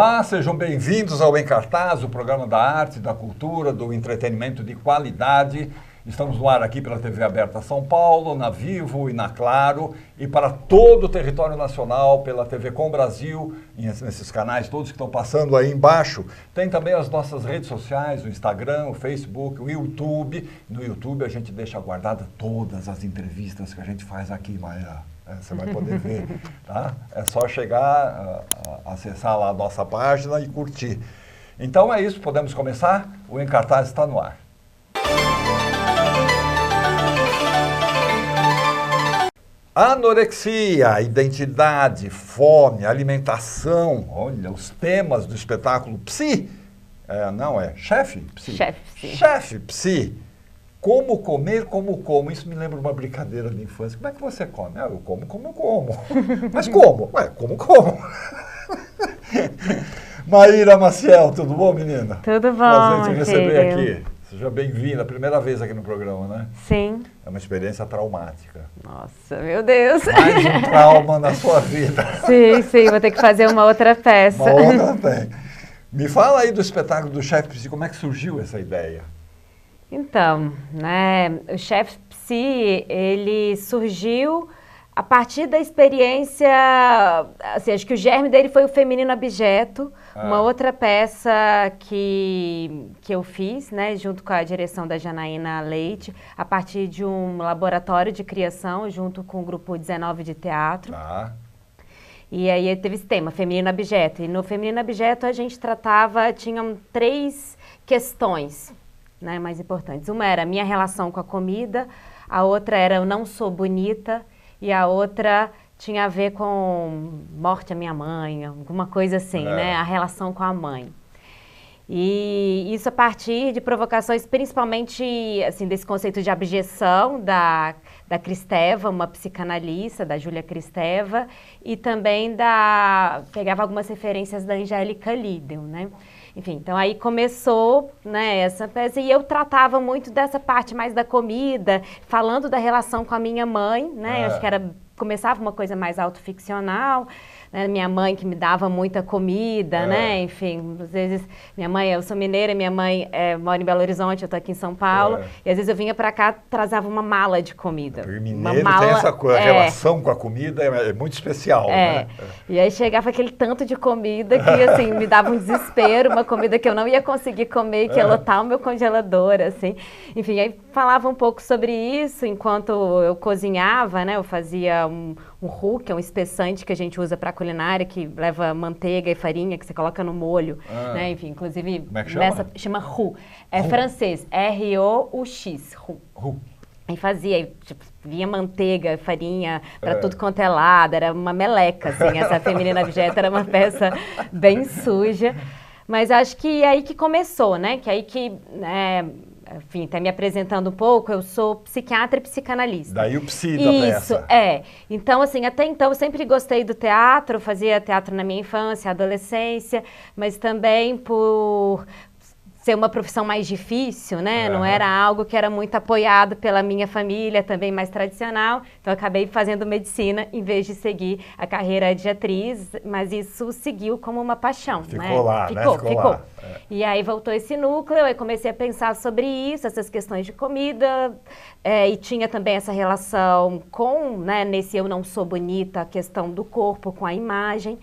Olá, sejam bem-vindos ao Em Cartaz, o programa da arte, da cultura, do entretenimento de qualidade. Estamos no ar aqui pela TV Aberta São Paulo, na Vivo e na Claro, e para todo o território nacional, pela TV Com Brasil, nesses canais todos que estão passando aí embaixo. Tem também as nossas redes sociais, o Instagram, o Facebook, o YouTube. No YouTube a gente deixa guardada todas as entrevistas que a gente faz aqui, Maia. Você vai poder ver, tá? É só chegar, acessar lá a nossa página e curtir. Então é isso, podemos começar? O Em Cartaz está no ar. Anorexia, identidade, fome, alimentação, olha, os temas do espetáculo Psi, chefe Psi. Chefe Psi. Chefe Psi. Como comer, como como. Isso me lembra uma brincadeira de infância. Como é que você come? Eu como. Mas como? Como. Maíra Maciel, tudo bom, menina? Tudo bom, prazer te receber filho. aqui. Seja bem-vinda, primeira vez aqui no programa, né? Sim. É uma experiência traumática. Nossa, meu Deus. Mais um trauma na sua vida. Sim, vou ter que fazer uma outra peça. Uma outra tem. Me fala aí do espetáculo do Chefe Psi, como é que surgiu essa ideia? Então, né, o Chefe Psi, ele surgiu a partir da experiência, assim, acho que o germe dele foi o Feminino Abjeto, uma outra peça que eu fiz, né, junto com a direção da Janaína Leite, a partir de um laboratório de criação, junto com o grupo 19 de teatro. E aí teve esse tema, Feminino Abjeto. E no Feminino Abjeto a gente tinham 3 questões, né, mais importantes. Uma era a minha relação com a comida, a outra era eu não sou bonita, e a outra tinha a ver com morte à minha mãe, alguma coisa assim, né? A relação com a mãe. E isso a partir de provocações, principalmente assim, desse conceito de abjeção da Kristeva, uma psicanalista, da Júlia Kristeva, e também pegava algumas referências da Angélica Lidl, né? Enfim, então aí começou, né, essa peça, e eu tratava muito dessa parte mais da comida, falando da relação com a minha mãe, né, acho que começava uma coisa mais autoficcional, né, minha mãe que me dava muita comida, né, enfim, às vezes, eu sou mineira, minha mãe mora em Belo Horizonte, eu tô aqui em São Paulo, e às vezes eu vinha pra cá, trazava uma mala de comida. Porque mineiro tem essa coisa, a relação com a comida é muito especial, né? E aí chegava aquele tanto de comida que, assim, me dava um desespero, uma comida que eu não ia conseguir comer, que ia lotar o meu congelador, assim. Enfim, aí falava um pouco sobre isso enquanto eu cozinhava, né, eu fazia um roux, que é um espessante que a gente usa para culinária, que leva manteiga e farinha, que você coloca no molho, né? Enfim, inclusive, como é que chama? Chama roux. É francês, R-O-U-X, roux. Aí fazia, tipo, vinha manteiga, farinha, para tudo quanto é lado, era uma meleca, assim, essa Feminina Abjeta era uma peça bem suja. Mas acho que é aí que começou, né? Que aí que... enfim, até me apresentando um pouco, eu sou psiquiatra e psicanalista. Daí o psi da peça. Isso, Então, assim, até então eu sempre gostei do teatro, fazia teatro na minha infância, adolescência, mas também por ser uma profissão mais difícil, né? Não era algo que era muito apoiado pela minha família, também mais tradicional. Então, eu acabei fazendo medicina em vez de seguir a carreira de atriz, mas isso seguiu como uma paixão, né? Ficou. E aí voltou esse núcleo, aí comecei a pensar sobre isso, essas questões de comida, e tinha também essa relação com, né, nesse eu não sou bonita, a questão do corpo com a imagem.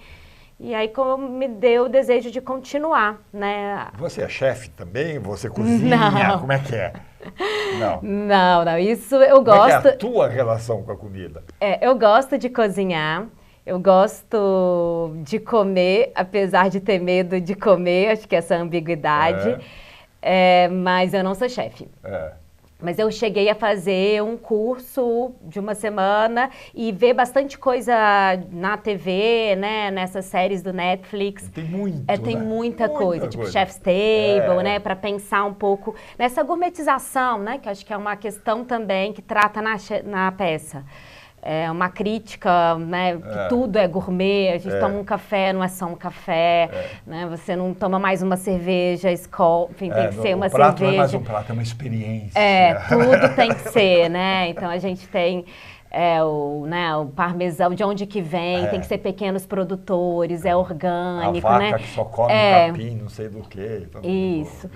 E aí como me deu o desejo de continuar, né? Você é chefe também? Você cozinha? Não. Como é que é? Não, isso eu gosto... Como é que é a tua relação com a comida? Eu gosto de cozinhar, eu gosto de comer, apesar de ter medo de comer, acho que essa ambiguidade, mas eu não sou chefe. Mas eu cheguei a fazer um curso de uma semana e ver bastante coisa na TV, né? Nessas séries do Netflix. Tem muito, tem né? muita coisa, tipo Chef's Table, né? Para pensar um pouco nessa gourmetização, né? Que acho que é uma questão também que trata na peça. É uma crítica, né, que tudo é gourmet, a gente toma um café, não é só um café, né, você não toma mais uma cerveja, Skol, enfim, tem que ser uma cerveja. O prato não é mais um prato, é uma experiência. Tudo tem que ser, né, então a gente tem o parmesão, de onde que vem, tem que ser pequenos produtores, é orgânico, a né? vaca que só come capim, não sei do que. Então, Isso.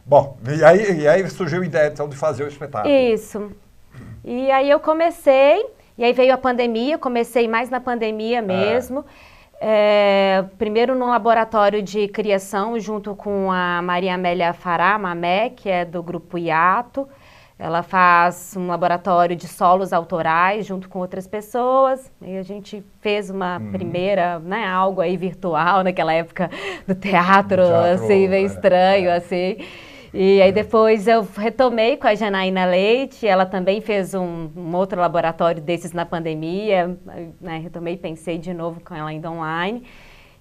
Bom, e aí surgiu a ideia então de fazer o espetáculo. Isso. E aí eu comecei, e aí veio a pandemia, comecei mais na pandemia mesmo. Primeiro num laboratório de criação, junto com a Maria Amélia Fará, Mamé, que é do Grupo Hiato. Ela faz um laboratório de solos autorais junto com outras pessoas. E a gente fez uma primeira, né, algo aí virtual naquela época do teatro assim, meio estranho, assim. E aí depois eu retomei com a Janaína Leite, ela também fez um outro laboratório desses na pandemia, né, retomei e pensei de novo com ela ainda online.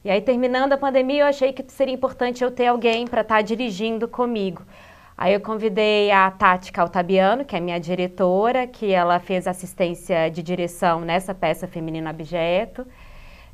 E aí terminando a pandemia eu achei que seria importante eu ter alguém para estar dirigindo comigo. Aí eu convidei a Tati Caltabiano, que é minha diretora, que ela fez assistência de direção nessa peça Feminino Abjeto.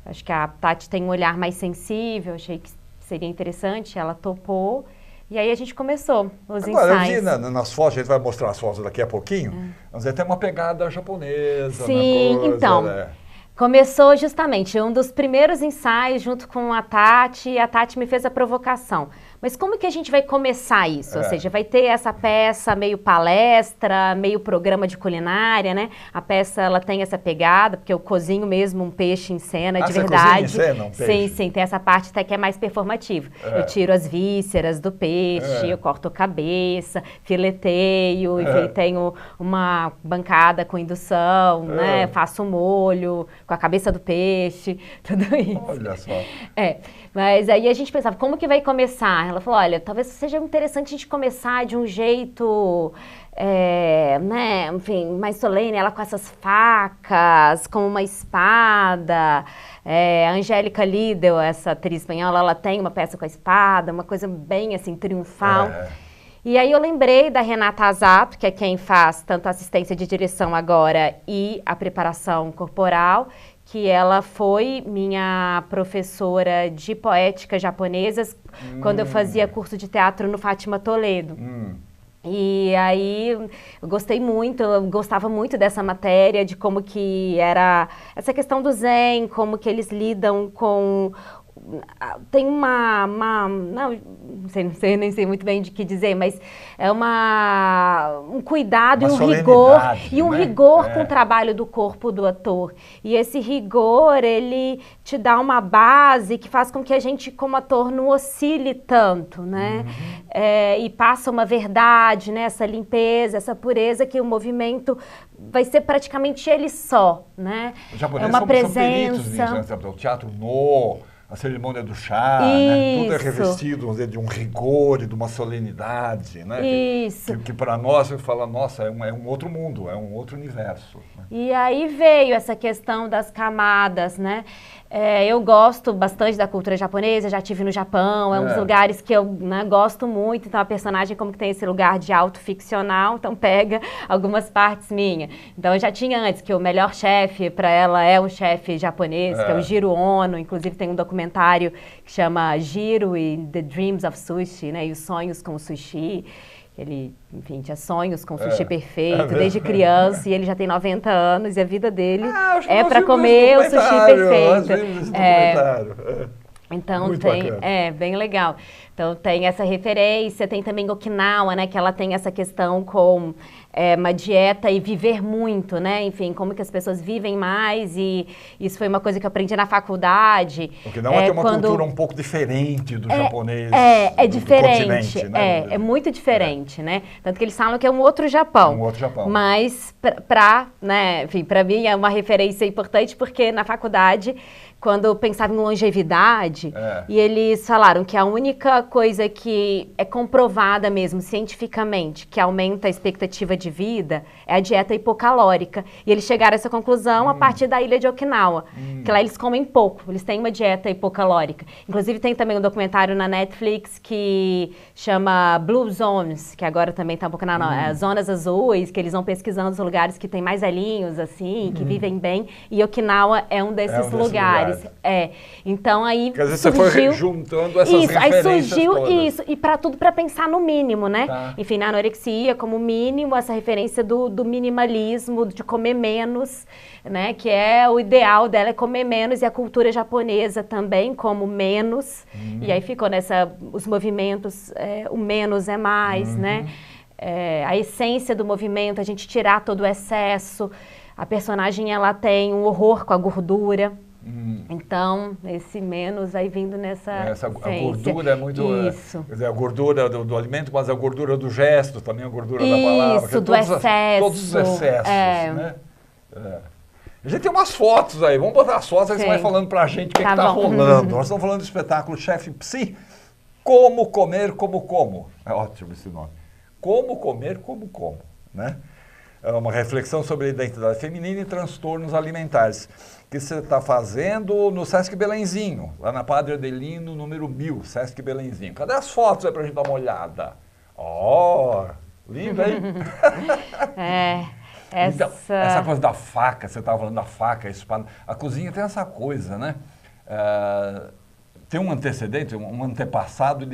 Acho que a Tati tem um olhar mais sensível, achei que seria interessante, ela topou. E aí a gente começou os ensaios. Agora, eu vi nas fotos, a gente vai mostrar as fotos daqui a pouquinho, vamos dizer, tem uma pegada japonesa. Sim, coisa, então... né? Começou justamente um dos primeiros ensaios junto com a Tati, e a Tati me fez a provocação. Mas como que a gente vai começar isso? Ou seja, vai ter essa peça meio palestra, meio programa de culinária, né? A peça, ela tem essa pegada, porque eu cozinho mesmo um peixe em cena, de verdade. Você cozinha em cena um peixe? Sim, tem essa parte até que é mais performativa. Eu tiro as vísceras do peixe, eu corto a cabeça, fileteio, enfim, tenho uma bancada com indução, né? Faço molho com a cabeça do peixe, tudo isso. Olha só. Mas aí a gente pensava, como que vai começar? Ela falou, olha, talvez seja interessante a gente começar de um jeito, né, enfim, mais solene, ela com essas facas, com uma espada. A Angélica Lidl, essa atriz espanhola, ela tem uma peça com a espada, uma coisa bem, assim, triunfal. E aí eu lembrei da Renata Azato, que é quem faz tanto a assistência de direção agora e a preparação corporal, que ela foi minha professora de poética japonesas quando eu fazia curso de teatro no Fátima Toledo. E aí eu gostei muito, eu gostava muito dessa matéria, de como que era essa questão do Zen, como que eles lidam com... Tem não sei, nem sei muito bem de que dizer, mas é um cuidado e um rigor, rigor com o trabalho do corpo do ator. E esse rigor, ele te dá uma base que faz com que a gente, como ator, não oscile tanto, né? E passa uma verdade, né? Essa limpeza, essa pureza, que o movimento vai ser praticamente ele só, né? É uma presença. O teatro a cerimônia do chá, né? Tudo é revestido, vamos dizer, de um rigor e de uma solenidade, né? Isso. Que para nós, eu falo, nossa, é um outro mundo, é um outro universo. Né? E aí veio essa questão das camadas, né? Eu gosto bastante da cultura japonesa, já estive no Japão, é um dos lugares que eu, né, gosto muito. Então a personagem como que tem esse lugar de autoficcional, então pega algumas partes minhas. Então eu já tinha antes que o melhor chefe para ela é um chefe japonês, que é o Jiro Ono. Inclusive tem um documentário que chama Jiro e The Dreams of Sushi, né? E os sonhos com o sushi. Ele, enfim, tinha sonhos com sushi perfeito desde criança, e ele já tem 90 anos e a vida dele é para comer o sushi perfeito. Então muito tem, bacana. Bem legal. Então tem essa referência, tem também Okinawa, né, que ela tem essa questão com uma dieta e viver muito, né, enfim, como que as pessoas vivem mais, e isso foi uma coisa que eu aprendi na faculdade. Okinawa tem uma cultura um pouco diferente do japonês, diferente, do continente, né? É muito diferente, né, tanto que eles falam que é um outro Japão. Um outro Japão. Mas, né, enfim, para mim é uma referência importante, porque na faculdade, quando eu pensava em longevidade, e eles falaram que a única coisa que é comprovada mesmo cientificamente, que aumenta a expectativa de vida, é a dieta hipocalórica. E eles chegaram a essa conclusão a partir da ilha de Okinawa, que lá eles comem pouco, eles têm uma dieta hipocalórica. Inclusive tem também um documentário na Netflix que chama Blue Zones, que agora também está um pouco na zonas azuis, que eles vão pesquisando os lugares que tem mais velhinhos, assim, que vivem bem, e Okinawa é um desses lugares. lugares. Então aí Quer dizer, surgiu... você foi juntando essas isso, aí referências surgiu todas. isso, e para tudo para pensar no mínimo, né? Tá. Enfim, na anorexia como mínimo, essa referência do minimalismo, de comer menos, né? Que é o ideal dela, é comer menos, e a cultura japonesa também como menos. E aí ficou os movimentos, o menos é mais, né? A essência do movimento, a gente tirar todo o excesso. A personagem, ela tem um horror com a gordura. Então, esse menos vai vindo nessa a gordura é muito... Isso. Quer dizer, a gordura do alimento, mas a gordura do gesto, também a gordura da palavra. Isso, do excesso. Todos os excessos, né? A gente tem umas fotos aí, vamos botar as fotos, aí você vai falando pra gente o que tá rolando. Nós estamos falando do espetáculo Chef Psi, Como Comer Como Como. É ótimo esse nome. Como Comer Como Como, né? É uma reflexão sobre a identidade feminina e transtornos alimentares, que você está fazendo no Sesc Belenzinho, lá na Padre Adelino, número 1000, Sesc Belenzinho. Cadê as fotos aí pra gente dar uma olhada? Lindo, hein? Então, essa coisa da faca, você estava falando da faca, a espada. A cozinha tem essa coisa, né? Tem um antecedente, um antepassado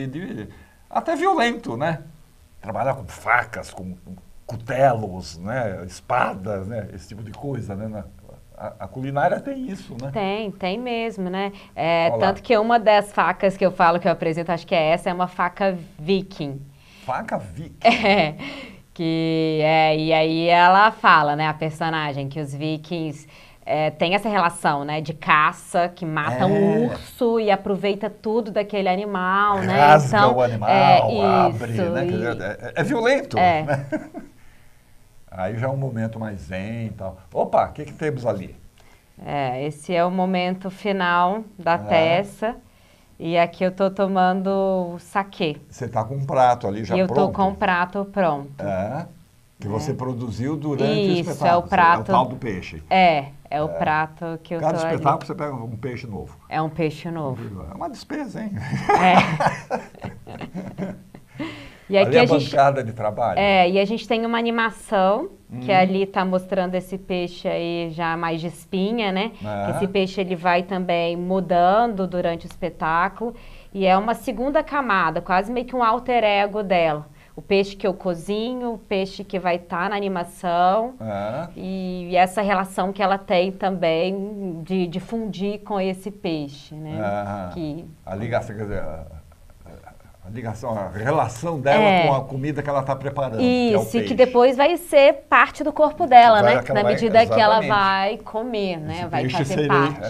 até violento, né? Trabalhar com facas, com cutelos, né? Espadas, né? Esse tipo de coisa, né? A culinária tem isso, né? Tem mesmo, né? Tanto que uma das facas que eu falo, que eu apresento, acho que é uma faca viking. Faca viking? E aí ela fala, né, a personagem, que os vikings têm essa relação, né, de caça, que mata um urso e aproveita tudo daquele animal, né? Rasga então, o animal, abre, né? É violento, né? Aí já é um momento mais zen e tal. Opa, o que temos ali? Esse é o momento final da peça. E aqui eu tô tomando saquê. Você tá com um prato ali já pronto? E eu tô com um prato pronto. Que você produziu durante o espetáculo. Isso, é o prato. É o tal do peixe. É o prato que eu tô ali. Cada espetáculo você pega um peixe novo. É um peixe novo. É uma despesa, hein? E aqui ali a bancada de trabalho. E a gente tem uma animação, que ali tá mostrando esse peixe aí já mais de espinha, né? Esse peixe ele vai também mudando durante o espetáculo. E é uma segunda camada, quase meio que um alter ego dela. O peixe que eu cozinho, o peixe que vai estar na animação. E essa relação que ela tem também de fundir com esse peixe, né? A ligação, quer dizer... A relação dela com a comida que ela está preparando. Isso, que é o que depois vai ser parte do corpo dela, né? Na medida que ela vai comer, né? Esse vai fazer parte.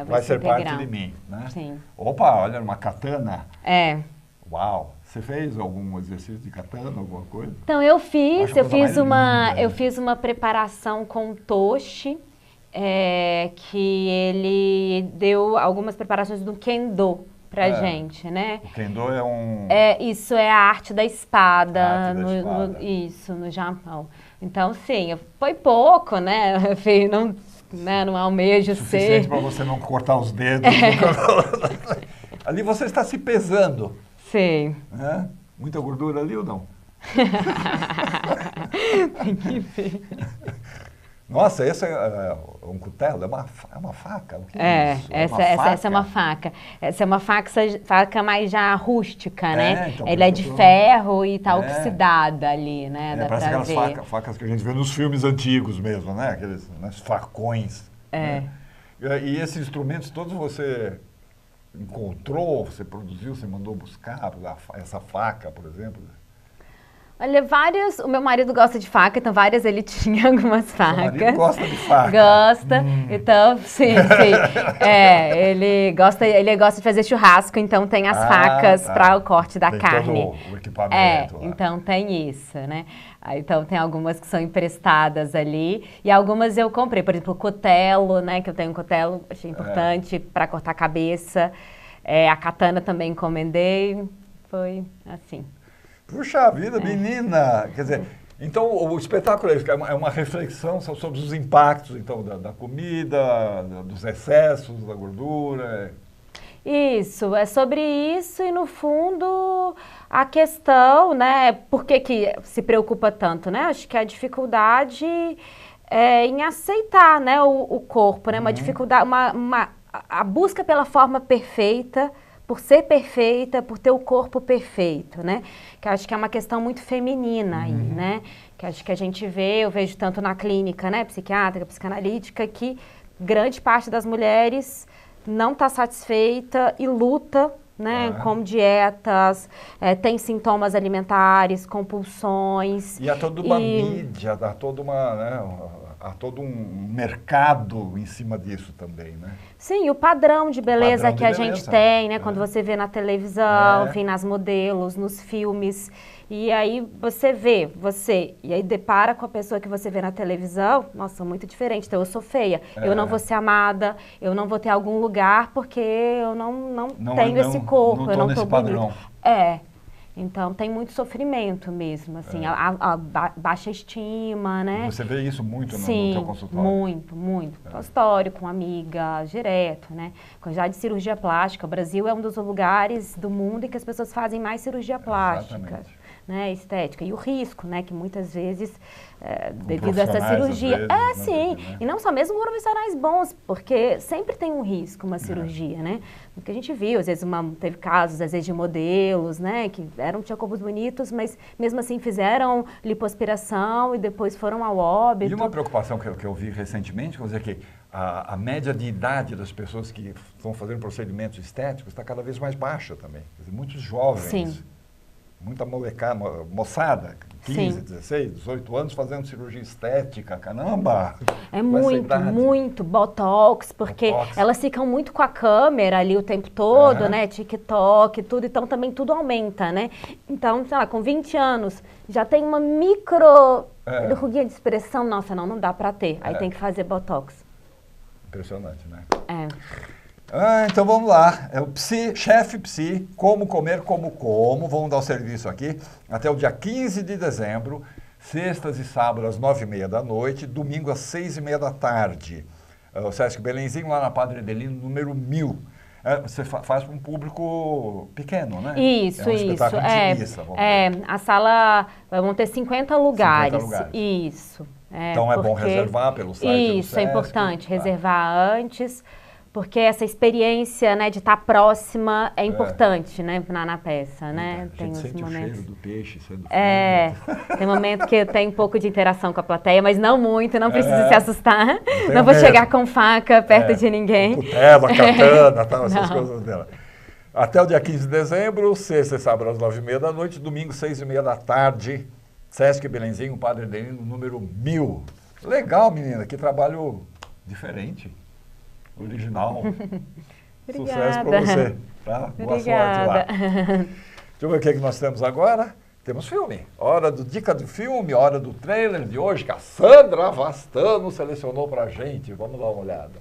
Vai ser integral. parte de mim, né? Sim. Opa, olha, uma katana. Uau! Você fez algum exercício de katana, alguma coisa? Então, eu fiz uma preparação com toshi, que ele deu algumas preparações do Kendo pra gente, né? O Kendo é um... Isso é a arte da espada, A arte da espada. Isso, no Japão. Então, sim, foi pouco, né? Não almejo ser... Suficiente para você não cortar os dedos. Ali você está se pesando. Sim. Né? Muita gordura ali ou não? Tem que ver. Nossa, esse é um cutelo? É uma faca? O que é isso? Essa é uma faca. Essa é uma faca mais já rústica, né? Então, Ele é de ferro e tá oxidada ali, né? Dá parece pra aquelas ver. facas que a gente vê nos filmes antigos mesmo, né? Aqueles facões. Né? E esses instrumentos todos você encontrou, você produziu, você mandou buscar essa faca, por exemplo? Olha, o meu marido gosta de faca, então ele tinha algumas facas. Seu marido gosta de faca? Gosta, então, sim. Ele gosta de fazer churrasco, então tem as facas para o corte da carne. Todo o equipamento. Então tem isso, né? Então tem algumas que são emprestadas ali e algumas eu comprei, por exemplo, o cutelo, né? Que eu tenho um cutelo, achei importante para cortar a cabeça. A katana também encomendei, foi assim. Puxa vida, menina! Quer dizer, então o espetáculo é uma reflexão sobre os impactos então, da comida, dos excessos, da gordura. Isso, é sobre isso e no fundo a questão, né, por que se preocupa tanto, né? Acho que a dificuldade em aceitar, né, o corpo, né? Uma dificuldade, a busca pela forma perfeita, por ser perfeita, por ter o corpo perfeito, né? Que eu acho que é uma questão muito feminina aí, né? Que acho que a gente vê, eu vejo tanto na clínica, né, psiquiátrica, psicanalítica, que grande parte das mulheres não está satisfeita e luta, né, com dietas, tem sintomas alimentares, compulsões. E há toda uma mídia, há toda uma, né, há todo um mercado em cima disso também, né? Sim, o padrão de beleza que a gente tem, né? Quando você vê na televisão, enfim, nas modelos, nos filmes. E aí você vê, e aí depara com a pessoa que você vê na televisão, nossa, são muito diferentes. Então eu sou feia, eu não vou ser amada, eu não vou ter algum lugar porque eu não tenho esse corpo, eu não estou bonita. Então tem muito sofrimento mesmo, assim, a baixa estima, né? Você vê isso muito no teu consultório? Muito. Consultório com amigas, direto, né? Já de cirurgia plástica, o Brasil é um dos lugares do mundo em que as pessoas fazem mais cirurgia plástica. Exatamente. Né, estética. E o risco, né, que muitas vezes, devido a essa cirurgia... sim. Né? E não só mesmo profissionais bons, porque sempre tem um risco uma cirurgia, né? O que a gente viu, às vezes teve casos, às vezes, de modelos, né, que tinham corpos bonitos, mas mesmo assim fizeram lipoaspiração e depois foram ao óbito. E uma preocupação que eu vi recentemente, quer dizer que a média de idade das pessoas que estão fazendo procedimentos estéticos está cada vez mais baixa também. Quer dizer, muitos jovens... Sim. Muita moçada, 15, 16, 18 anos fazendo cirurgia estética, caramba! É muito botox, porque elas ficam muito com a câmera ali o tempo todo, né? TikTok, tudo, então também tudo aumenta, né? Então, sei lá, com 20 anos já tem uma micro ruguinha de expressão, nossa, não dá pra ter, aí tem que fazer botox. Impressionante, né? Então vamos lá, é o Chefe Psi, como comer, como, vamos dar o serviço aqui, até o dia 15 de dezembro, sextas e sábados às 9h30 da noite, domingo às 6h30 da tarde. O Sesc Belenzinho, lá na Padre Adelino, número 1000. Você faz para um público pequeno, né? Isso. Intimista, a sala, vão ter 50 lugares. 50 lugares. Isso. Então é bom reservar pelo site do Sesc. Isso, é importante, reservar antes. Porque essa experiência, né, de estar próxima é importante, né, na peça, né? A gente sente momentos... o cheiro do peixe sendo tem momento que tem um pouco de interação com a plateia, mas não muito, não precisa se assustar. Não vou chegar com faca perto de ninguém. Cutela, katana, tal, essas coisas dela. Até o dia 15 de dezembro, sexta e sábado às 9h30 da noite, domingo 6h30 da tarde, Sesc Belenzinho, Padre Adelino, número 1000. Legal, menina, que trabalho diferente. Original. Sucesso para você. Tá? Boa sorte lá. Deixa eu ver o que nós temos agora. Temos filme. Hora do dica do filme, hora do trailer de hoje, que a Sandra Vastano selecionou pra gente. Vamos dar uma olhada.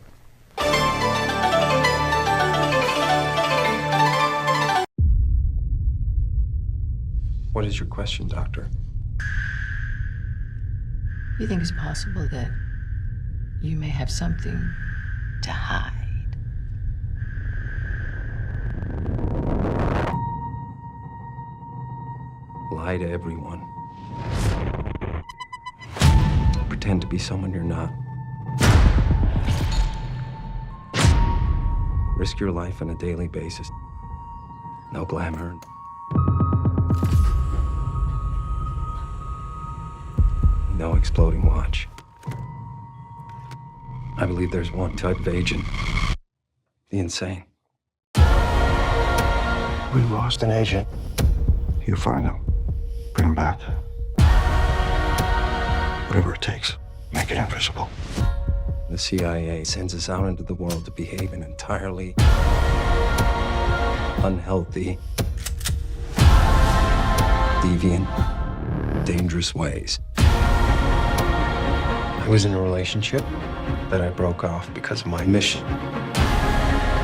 What is your question, doctor? You think it's possible that you may have something to hide? Lie to everyone. Pretend to be someone you're not. Risk your life on a daily basis. No glamour. No exploding watch. I believe there's one type of agent. The insane. We lost an agent. You find him. Bring him back. Whatever it takes. Make it invisible. The CIA sends us out into the world to behave in entirely unhealthy, deviant, dangerous ways. I was in a relationship that I broke off because of my mission.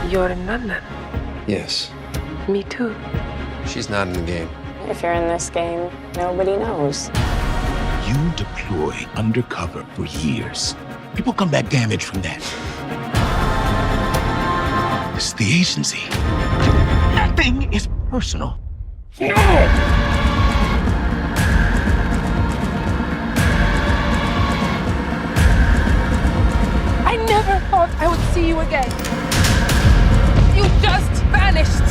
You're in London. Yes. Me too. She's not in the game. If you're in this game, nobody knows. You deploy undercover for years. People come back damaged from that. This is the agency. Nothing is personal. No! I never thought I would see you again. You just vanished!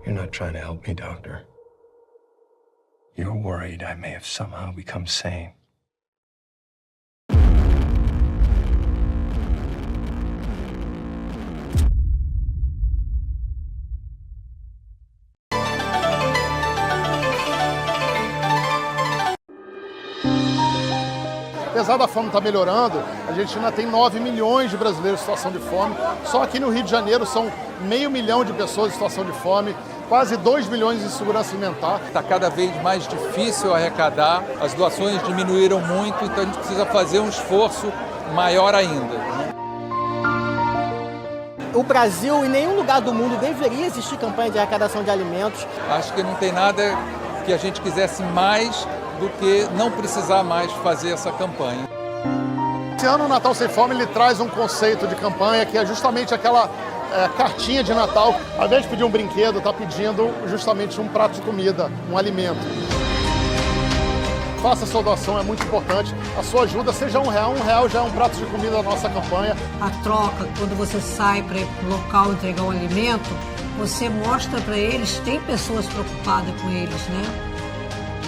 You're not trying to help me, Doctor. You're worried I may have somehow become sane. Apesar da fome estar melhorando, a gente ainda tem 9 milhões de brasileiros em situação de fome. Só aqui no Rio de Janeiro são 500 mil de pessoas em situação de fome, quase 2 milhões de insegurança alimentar. Está cada vez mais difícil arrecadar, as doações diminuíram muito, então a gente precisa fazer um esforço maior ainda. O Brasil, em nenhum lugar do mundo, deveria existir campanha de arrecadação de alimentos. Acho que não tem nada que a gente quisesse mais do que não precisar mais fazer essa campanha. Esse ano o Natal Sem Fome ele traz um conceito de campanha que é justamente aquela cartinha de Natal. Ao invés de pedir um brinquedo, está pedindo justamente um prato de comida, um alimento. Faça a sua doação, é muito importante. A sua ajuda, seja R$1 já é um prato de comida da nossa campanha. A troca, quando você sai para ir para o local entregar um alimento, você mostra para eles, tem pessoas preocupadas com eles, né?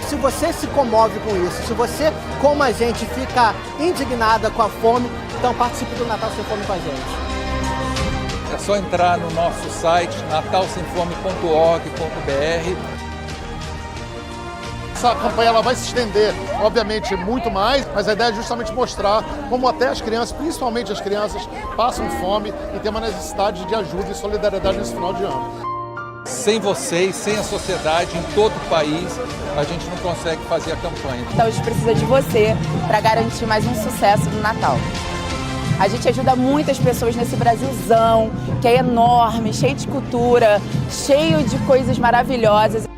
Se você se comove com isso, se você, como a gente, fica indignada com a fome, então participe do Natal Sem Fome com a gente. É só entrar no nosso site natalsemfome.org.br. Essa campanha ela vai se estender, obviamente, muito mais, mas a ideia é justamente mostrar como até as crianças, principalmente as crianças, passam fome e têm uma necessidade de ajuda e solidariedade nesse final de ano. Sem vocês, sem a sociedade, em todo o país, a gente não consegue fazer a campanha. Então a gente precisa de você para garantir mais um sucesso no Natal. A gente ajuda muitas pessoas nesse Brasilzão, que é enorme, cheio de cultura, cheio de coisas maravilhosas.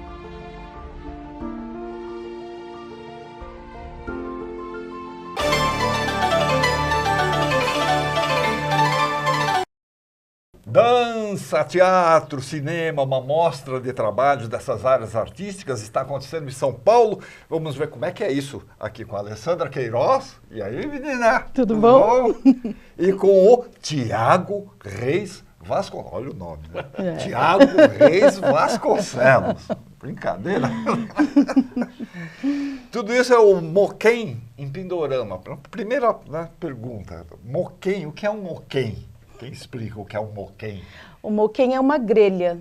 Dança, teatro, cinema, uma mostra de trabalhos dessas áreas artísticas está acontecendo em São Paulo. Vamos ver como é que é isso aqui com a Alessandra Queiroz. E aí, menina? Tudo bom? E com o Tiago Reis Vasconcelos. Olha o nome, né? Tiago Reis Vasconcelos. Brincadeira. Tudo isso é o Moquém em Pindorama. Primeira pergunta. Moquém, o que é um Moquém? Quem explica o que é um moquém? O moquém é uma grelha.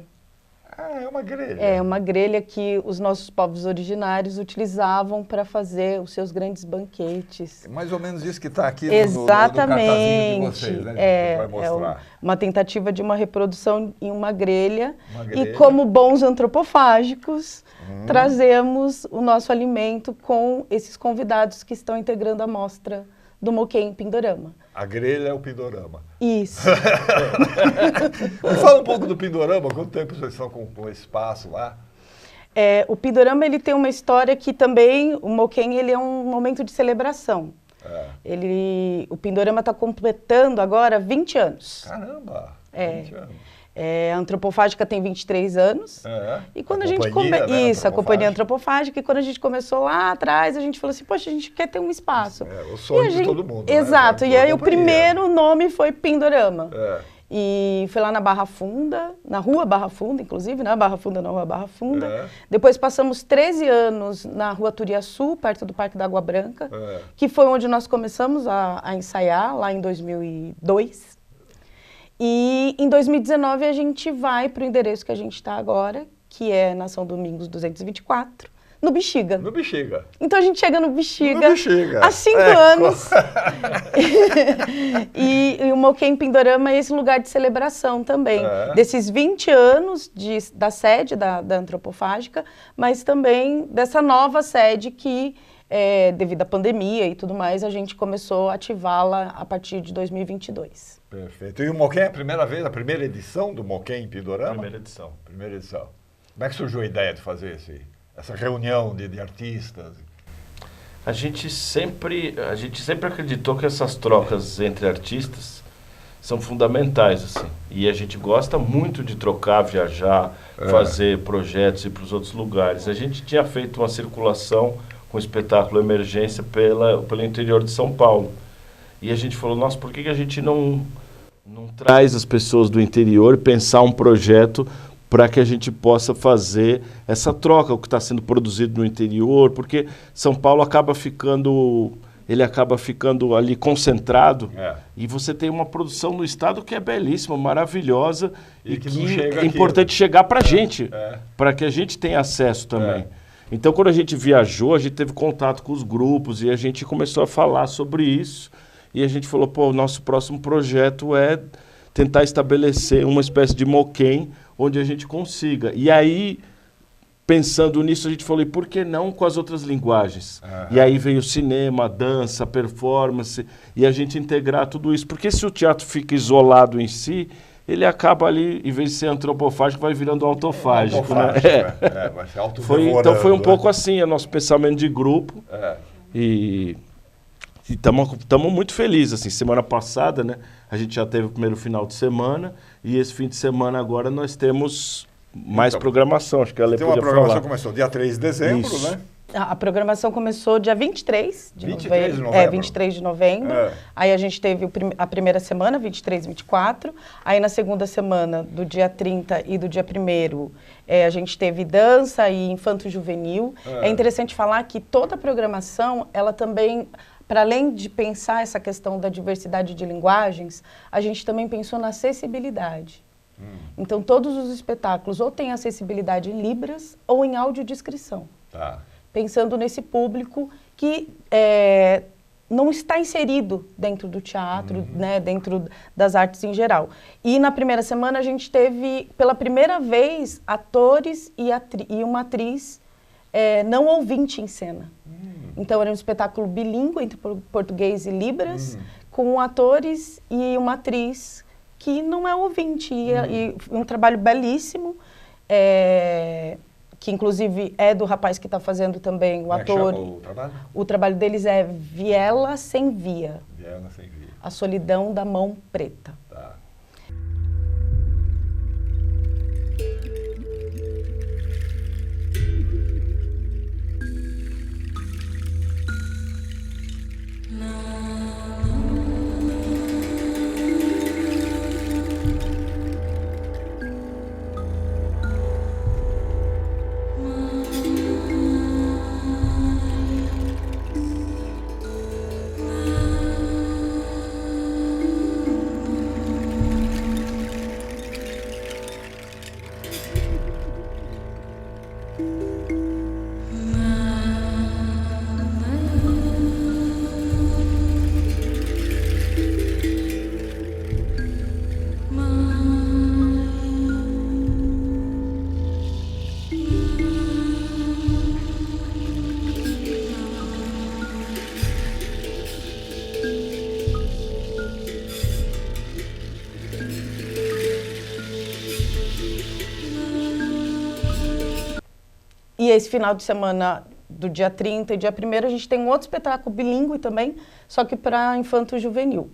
Ah, é uma grelha. É uma grelha que os nossos povos originários utilizavam para fazer os seus grandes banquetes. É mais ou menos isso que está aqui no cartazinho de vocês, né? Vai mostrar. Uma tentativa de uma reprodução em uma grelha. E como bons antropofágicos, trazemos o nosso alimento com esses convidados que estão integrando a mostra do Moquém em Pindorama. A grelha é o Pindorama. Isso. Me fala um pouco do Pindorama, quanto tempo vocês estão com esse espaço lá? O Pindorama ele tem uma história que também, o Moquém ele é um momento de celebração. O Pindorama está completando agora 20 anos. Caramba! 20 anos. A Antropofágica tem 23 anos. E quando a gente a Companhia Antropofágica, e quando a gente começou lá atrás, a gente falou assim, poxa, a gente quer ter um espaço. O sonho de todo mundo. Exato. Né? E aí o primeiro nome foi Pindorama. E foi lá na Barra Funda, na Rua Barra Funda, inclusive, na Barra Funda, na Rua Barra Funda. Depois passamos 13 anos na Rua Turiaçu, perto do Parque da Água Branca, que foi onde nós começamos a ensaiar, lá em 2002. E em 2019 a gente vai para o endereço que a gente está agora, que é na São Domingos 224, no Bexiga. No Bexiga. Então a gente chega no Bexiga, há 5 anos. E o Moquém Pindorama é esse lugar de celebração também. Desses 20 anos da sede da Antropofágica, mas também dessa nova sede que, devido à pandemia e tudo mais, a gente começou a ativá-la a partir de 2022. Perfeito. E o Moquém é a primeira vez, a primeira edição do Moquém em Pindorama? Primeira edição. Primeira edição. Como é que surgiu a ideia de fazer essa reunião de artistas? A gente sempre acreditou que essas trocas entre artistas são fundamentais, assim. E a gente gosta muito de trocar, viajar, fazer projetos e ir para os outros lugares. A gente tinha feito uma circulação com o espetáculo Emergência pelo interior de São Paulo. E a gente falou, nossa, por que a gente não traz as pessoas do interior e pensar um projeto para que a gente possa fazer essa troca, o que está sendo produzido no interior, porque São Paulo acaba ficando ali concentrado e você tem uma produção no estado que é belíssima, maravilhosa e que é importante chegar para a gente, para que a gente tenha acesso também. Então, quando a gente viajou, a gente teve contato com os grupos e a gente começou a falar sobre isso e a gente falou, pô, o nosso próximo projeto é tentar estabelecer uma espécie de Moquém onde a gente consiga. E aí, pensando nisso, a gente falou, e por que não com as outras linguagens? E aí veio cinema, dança, performance, e a gente integrar tudo isso. Porque se o teatro fica isolado em si, ele acaba ali, em vez de ser antropofágico, vai virando autofágico. Né? Vai ser autodevorando, então foi um pouco assim, o nosso pensamento de grupo. E estamos muito felizes. Assim, semana passada, né, a gente já teve o primeiro final de semana, e esse fim de semana agora nós temos mais programação. Acho que ela podia falar. Então a programação começou dia 3 de dezembro, Isso. né? A programação começou dia 23 de 23 novembro. de novembro. 23 de novembro. Aí a gente teve a primeira semana, 23 e 24. Aí na segunda semana, do dia 30 e do dia 1º, a gente teve dança e infanto-juvenil. É interessante falar que toda a programação, ela também, para além de pensar essa questão da diversidade de linguagens, a gente também pensou na acessibilidade. Então, todos os espetáculos ou têm acessibilidade em libras ou em audiodescrição. Pensando nesse público que não está inserido dentro do teatro, né, dentro das artes em geral. E na primeira semana a gente teve, pela primeira vez, atores e uma atriz não ouvinte em cena. Então era um espetáculo bilíngue entre português e libras, com atores e uma atriz que não é ouvinte. E um trabalho belíssimo, que inclusive é do rapaz que está fazendo também, o ator. Como é que chama o trabalho? O trabalho deles é Viela Sem Via. Viela Sem Via. A solidão da mão preta. E esse final de semana, do dia 30 e dia 1º, a gente tem um outro espetáculo bilíngue também, só que para infanto-juvenil.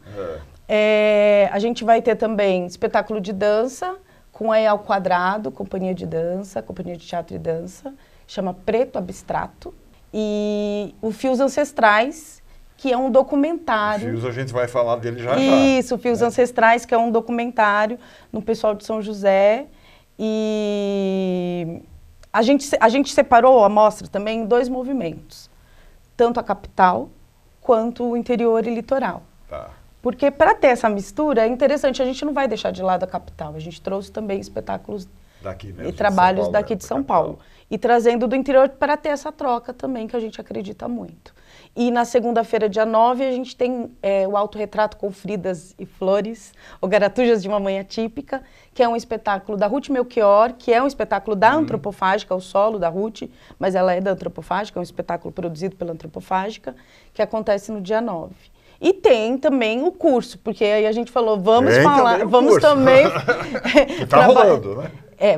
A gente vai ter também espetáculo de dança, com a Ao Quadrado, companhia de dança, companhia de teatro e dança, chama Preto Abstrato. E o Fios Ancestrais, que é um documentário. Fios, a gente vai falar dele já. Isso, Fios Ancestrais, que é um documentário no pessoal de São José. E a gente separou a mostra também em 2 movimentos, tanto a capital quanto o interior e litoral. Porque para ter essa mistura é interessante, a gente não vai deixar de lado a capital, a gente trouxe também espetáculos daqui mesmo, e trabalhos daqui de São Paulo. E trazendo do interior para ter essa troca também, que a gente acredita muito. E na segunda-feira, dia 9, a gente tem o Autorretrato com Fridas e Flores, ou Garatujas de uma Manhã Típica, que é um espetáculo da Ruth Melchior, que é um espetáculo da Antropofágica, o solo da Ruth, mas ela é da Antropofágica, é um espetáculo produzido pela Antropofágica, que acontece no dia 9. E tem também o curso, porque aí a gente falou, vamos também tá rolando, né?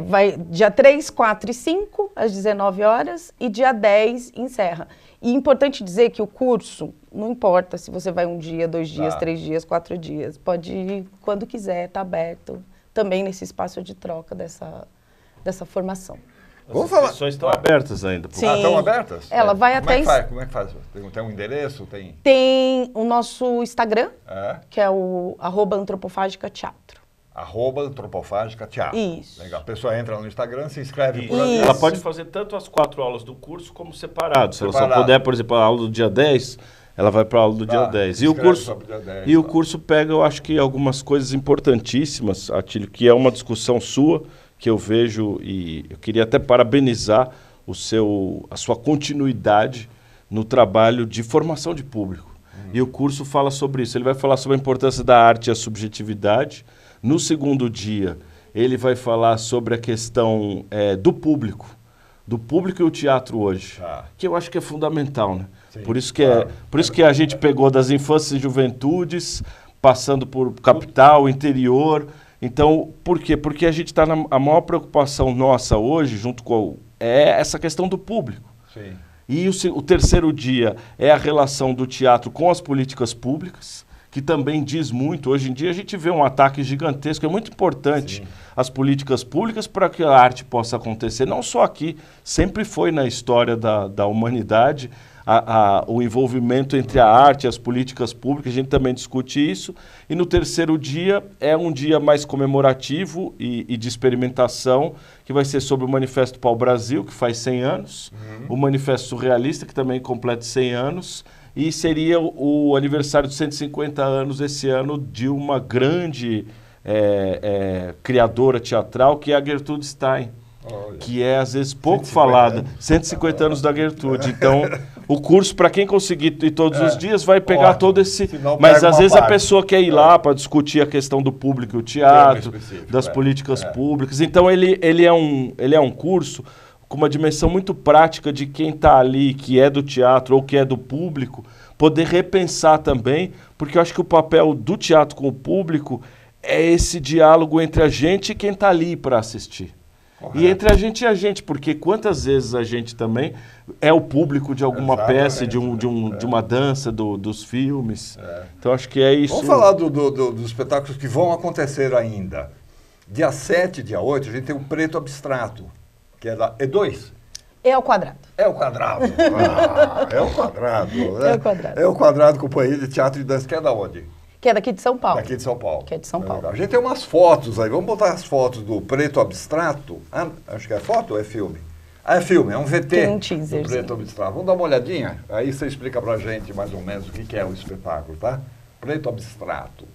Vai dia 3, 4 e 5, às 19 horas, e dia 10 encerra. E é importante dizer que o curso, não importa se você vai 1 dia, 2 dias, 3 dias, 4 dias, pode ir quando quiser, está aberto, também nesse espaço de troca dessa formação. Vamos falar. As inscrições estão abertas ainda. Sim. Ah, estão abertas? Ela vai Como até... É que faz? Como é que faz? Tem um endereço? Tem o nosso Instagram, que é o @antropofágica-teatro. @antropofágica-teatro. Isso. Legal. A pessoa entra no Instagram, se inscreve por ali. Ela pode fazer tanto as 4 aulas do curso como separado. Se ela só puder, por exemplo, a aula do dia 10, ela vai para a aula do dia 10. E o curso, dia 10, o curso pega, eu acho que algumas coisas importantíssimas, Atílio, que é uma discussão sua, que eu vejo, e eu queria até parabenizar a sua continuidade no trabalho de formação de público. E o curso fala sobre isso. Ele vai falar sobre a importância da arte e a subjetividade. No segundo dia, ele vai falar sobre a questão do público e o teatro hoje, que eu acho que é fundamental, né? Sim, por isso que a gente pegou das infâncias e juventudes, passando por capital, interior. Então, por quê? Porque a gente está a maior preocupação nossa hoje, junto com essa questão do público. Sim. E o terceiro dia é a relação do teatro com as políticas públicas, que também diz muito. Hoje em dia a gente vê um ataque gigantesco, é muito importante as políticas públicas para que a arte possa acontecer. Não só aqui, sempre foi na história da humanidade o envolvimento entre a arte e as políticas públicas, a gente também discute isso. E no terceiro dia é um dia mais comemorativo e de experimentação, que vai ser sobre o Manifesto Pau Brasil, que faz 100 anos, o Manifesto Surrealista, que também completa 100 anos, e seria o aniversário de 150 anos esse ano de uma grande criadora teatral, que é a Gertrude Stein, que é às vezes pouco falada. 150 anos da Gertrude. Então, o curso, para quem conseguir ir todos os dias, vai pegar todo esse... Mas às vezes a pessoa quer ir lá para discutir a questão do público e o teatro, das políticas públicas. Então, ele é um curso com uma dimensão muito prática de quem está ali, que é do teatro ou que é do público, poder repensar também, porque eu acho que o papel do teatro com o público é esse diálogo entre a gente e quem está ali para assistir. Correto. E entre a gente, porque quantas vezes a gente também é o público de alguma peça, de uma dança, dos filmes. Então acho que é isso. Vamos falar dos espetáculos que vão acontecer ainda. Dia 7 e dia 8, a gente tem o Preto Abstrato, que é da E2. É o Quadrado. É o Quadrado. É o Quadrado. Né? É o Quadrado. É o Quadrado, Companhia de Teatro e Dança, que é da onde? Que é daqui de São Paulo. Daqui de São Paulo. Que é de São Paulo. A gente tem umas fotos aí. Vamos botar as fotos do Preto Abstrato. Acho que é foto ou é filme? É filme, é um VT tem um teaser, do Preto Abstrato. Vamos dar uma olhadinha? Aí você explica pra gente mais ou menos o que é o espetáculo, tá? Preto Abstrato.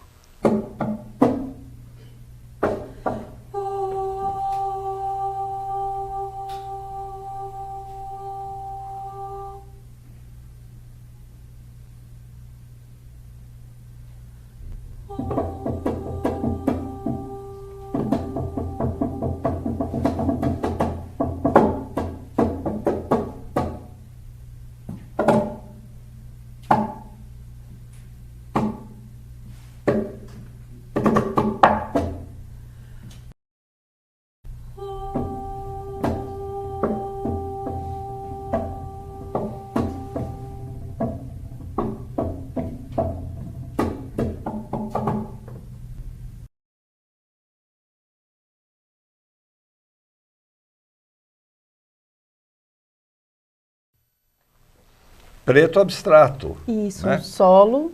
Preto Abstrato. Isso, né? Um solo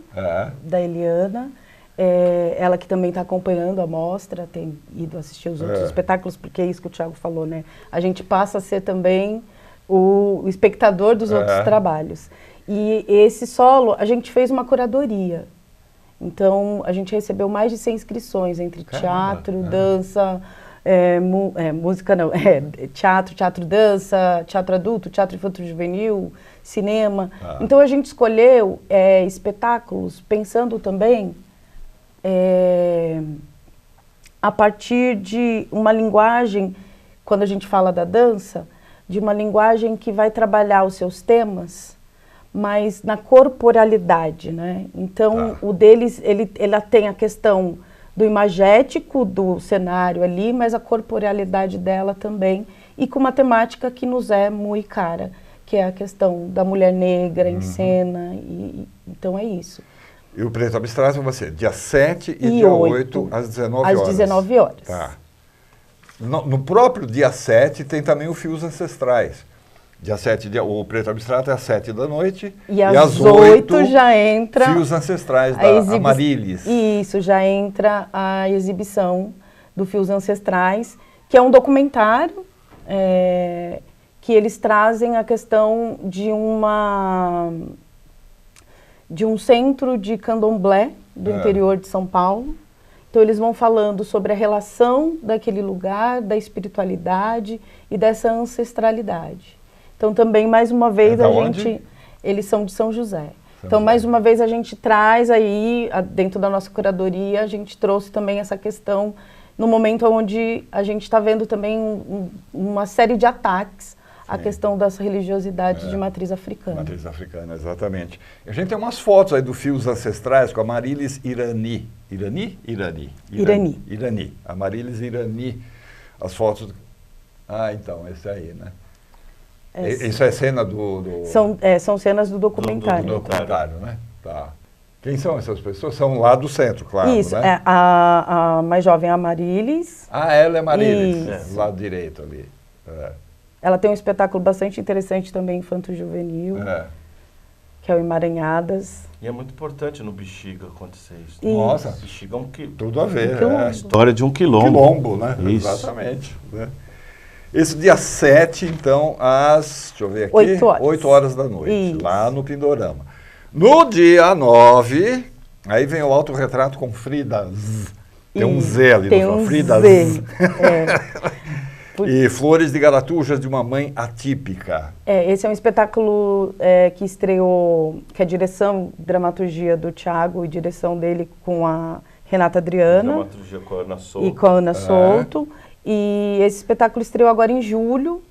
da Eliana. Ela que também está acompanhando a mostra, tem ido assistir os outros espetáculos, porque é isso que o Thiago falou, né? A gente passa a ser também o espectador dos outros trabalhos. E esse solo, a gente fez uma curadoria. Então, a gente recebeu mais de 100 inscrições entre teatro, dança, música não, teatro, dança, teatro adulto, teatro infantil juvenil, cinema. Então a gente escolheu espetáculos pensando também a partir de uma linguagem, quando a gente fala da dança, de uma linguagem que vai trabalhar os seus temas, mas na corporalidade, né? Então o deles, ela tem a questão do imagético do cenário ali, mas a corporalidade dela também, e com uma temática que nos é muito cara, que é a questão da mulher negra em cena, então é isso. E o Preto Abstrato vai ser dia 7 e dia 8 às 19 horas. Às 19 horas. Tá. No próprio dia 7 tem também o Fios Ancestrais. Dia 7, o Preto Abstrato é às 7 da noite. E às 8 já entra... Fios Ancestrais da Amarilis. Isso, já entra a exibição do Fios Ancestrais, que é um documentário que eles trazem a questão de um centro de candomblé do interior de São Paulo. Então eles vão falando sobre a relação daquele lugar, da espiritualidade e dessa ancestralidade. Então também, mais uma vez, eles são de São José. Então, mais uma vez, a gente traz aí, dentro da nossa curadoria, a gente trouxe também essa questão no momento onde a gente está vendo também uma série de ataques à questão das religiosidades de matriz africana. Matriz africana, exatamente. A gente tem umas fotos aí do Fios Ancestrais com a Amarilis Irani. Irani. Amarilis Irani. As fotos... então, esse aí, né? Isso é cena do... São cenas do documentário. Do documentário, né? Tá. Quem são essas pessoas? São lá do centro, claro, isso, né? A mais jovem é a Amarilis. Ela é Amarilis, do lado direito ali. Ela tem um espetáculo bastante interessante também, infanto-juvenil, que é o Emaranhadas. E é muito importante no Bexiga acontecer isso. Nossa, Bexiga é tudo a ver. A história de um quilombo. Quilombo, né? Isso. Exatamente. Né? Esse dia 7, então, às, deixa eu ver aqui, 8 horas da noite, isso. Lá no Pindorama. No dia 9, aí vem o autorretrato com Frida Z. Tem um Z ali no final, Frida Z. E Flores de Garatujas de uma Mãe Atípica. Esse é um espetáculo que estreou, que é direção e dramaturgia do Thiago e direção dele com a Renata Adriana. Dramaturgia com a Ana Souto. E com a Ana Souto. E esse espetáculo estreou agora em julho,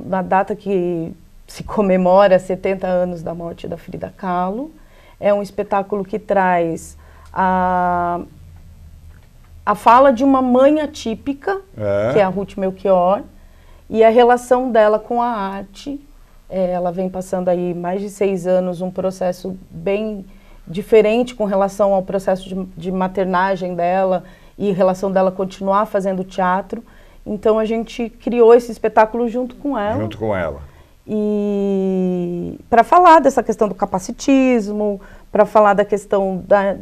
na data que se comemora 70 anos da morte da Frida Kahlo. É um espetáculo que traz a fala de uma mãe atípica, que é a Ruth Melchior, e a relação dela com a arte. Ela vem passando aí mais de 6 anos um processo bem diferente com relação ao processo de maternagem dela, e relação dela continuar fazendo teatro. Então a gente criou esse espetáculo junto com ela. Junto com ela. E para falar dessa questão do capacitismo, para falar da questão da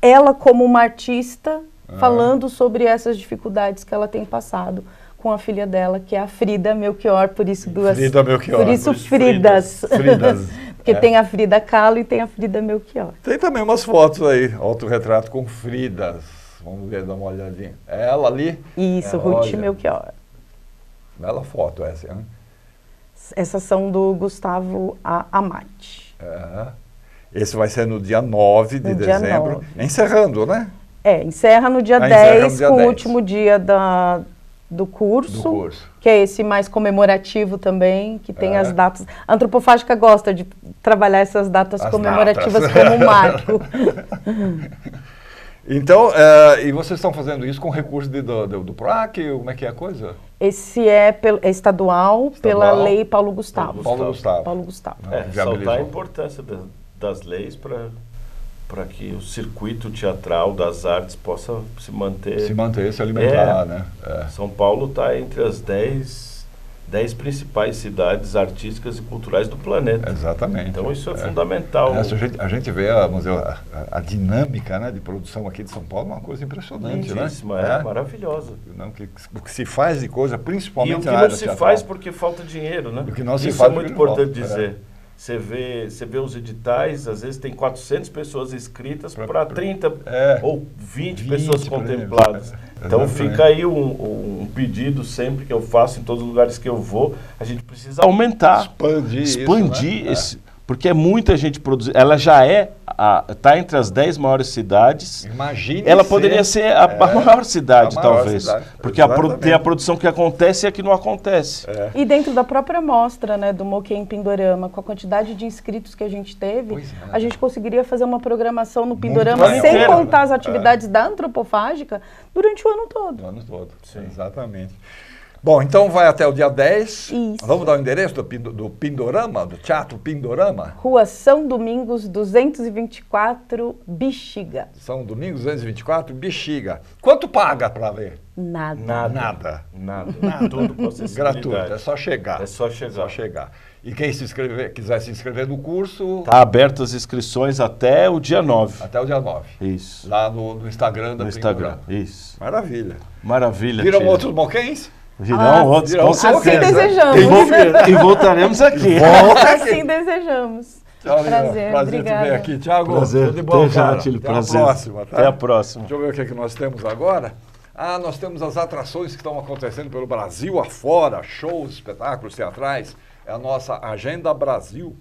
ela como uma artista, falando sobre essas dificuldades que ela tem passado com a filha dela, que é a Frida Melchior, por isso duas... Frida Melchior. Por isso Fridas. Porque tem a Frida Kahlo e tem a Frida Melchior. Tem também umas fotos aí, autorretrato com Fridas. Vamos ver, dar uma olhadinha. É ela ali? Isso, Ruth Melchior. Bela foto essa, hein? Essas são do Gustavo Amati. Esse vai ser no dia 9 de dezembro. Encerrando, né? Encerra no dia 10, com o último dia do curso, que é esse mais comemorativo também, que tem as datas. A Antropofágica gosta de trabalhar essas datas comemorativas como um marco. Então, e vocês estão fazendo isso com recurso do PROAC? Como é que é a coisa? Esse é estadual, pela lei Paulo Gustavo. Paulo Gustavo. Ressaltar a importância das leis para que o circuito teatral das artes possa se manter... se alimentar, né? São Paulo está entre as 10 principais cidades artísticas e culturais do planeta. Exatamente. Então isso é fundamental. A gente vê a dinâmica, né, de produção aqui de São Paulo, uma coisa impressionante, né? Maravilhosa. O que se faz de coisa, principalmente na área teatral. E o que não se faz porque falta dinheiro, né? O que não se isso faz é muito importante dizer. Você vê os editais, às vezes tem 400 pessoas inscritas para 30 ou 20 pessoas contempladas. Então fica aí um pedido sempre que eu faço em todos os lugares que eu vou. A gente precisa aumentar, expandir isso, né? Porque é muita gente produzindo. Ela já está entre as 10 maiores cidades. Imagine. Ela poderia ser a maior cidade, talvez. Porque tem a produção que acontece e a que não acontece. E dentro da própria mostra, né, do Moquê em Pindorama, com a quantidade de inscritos que a gente teve, a gente conseguiria fazer uma programação no Pindorama sem contar as atividades da Antropofágica durante o ano todo. O ano todo, sim. Exatamente. Bom, então vai até o dia 10. Isso. Vamos dar o endereço do Pindorama, do Teatro Pindorama? Rua São Domingos, 224, Bexiga. São Domingos 224, Bexiga. Quanto paga para ver? Nada. Nada. Tudo com acessibilidade. Gratuito, é só chegar. É só chegar. Só chegar. E quem quiser se inscrever no curso... Está aberto as inscrições até o dia 9. Até o dia 9. Isso. Lá no Instagram da No Pindorama. Instagram, isso. Maravilha. Maravilha, Viram tia. outros moquens? Virão outros, com Assim certeza. desejamos. E voltaremos aqui. Assim desejamos. Tchau, Prazer, prazer obrigada. te ver aqui, Thiago. Prazer. Tudo de bom, Até já, cara. Tílio. Até Prazer. a próxima, tá? Até a próxima. Deixa eu ver o que nós temos agora. Nós temos as atrações que estão acontecendo pelo Brasil afora, shows, espetáculos teatrais. É a nossa Agenda Brasil.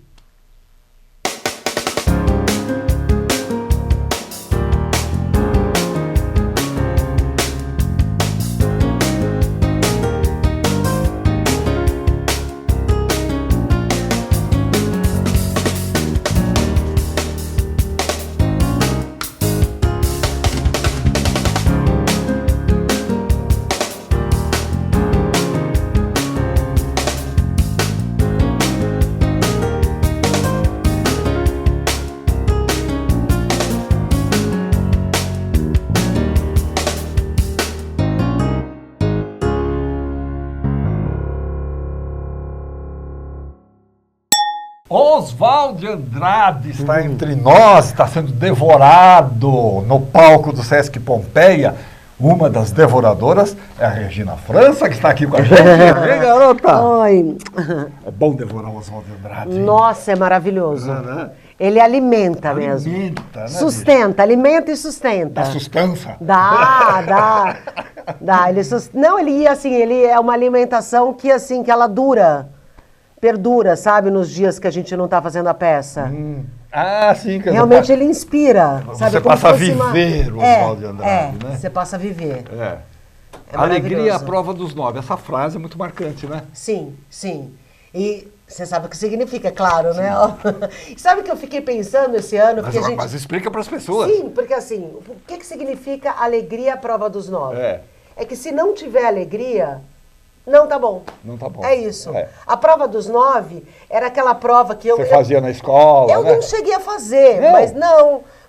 Oswald Andrade está entre nós, está sendo devorado no palco do Sesc Pompeia. Uma das devoradoras é a Regina França, que está aqui com a gente. Ei, garota! Oi. É bom devorar o Oswald Andrade. Nossa, é maravilhoso. Né? Ele alimenta mesmo. Alimenta, né? Sustenta, alimenta e sustenta. Dá sustância. Dá. Não, ele é uma alimentação que assim, que ela perdura, sabe, nos dias que a gente não está fazendo a peça. Sim. Quer Realmente dizer, ele inspira. Sabe, você passa a viver o Oswald Andrade, né? Você passa a viver. É É Alegria à maravilhoso. prova dos 9. Essa frase é muito marcante, né? Sim. E você sabe o que significa, é claro, né? Sabe o que eu fiquei pensando esse ano? Porque Mas explica para as pessoas. Sim, porque assim, o que significa alegria à prova dos 9? É que se não tiver alegria, não tá bom. Não tá bom. É isso. A prova dos 9 era aquela prova que Você fazia na escola, Eu né? não cheguei a fazer,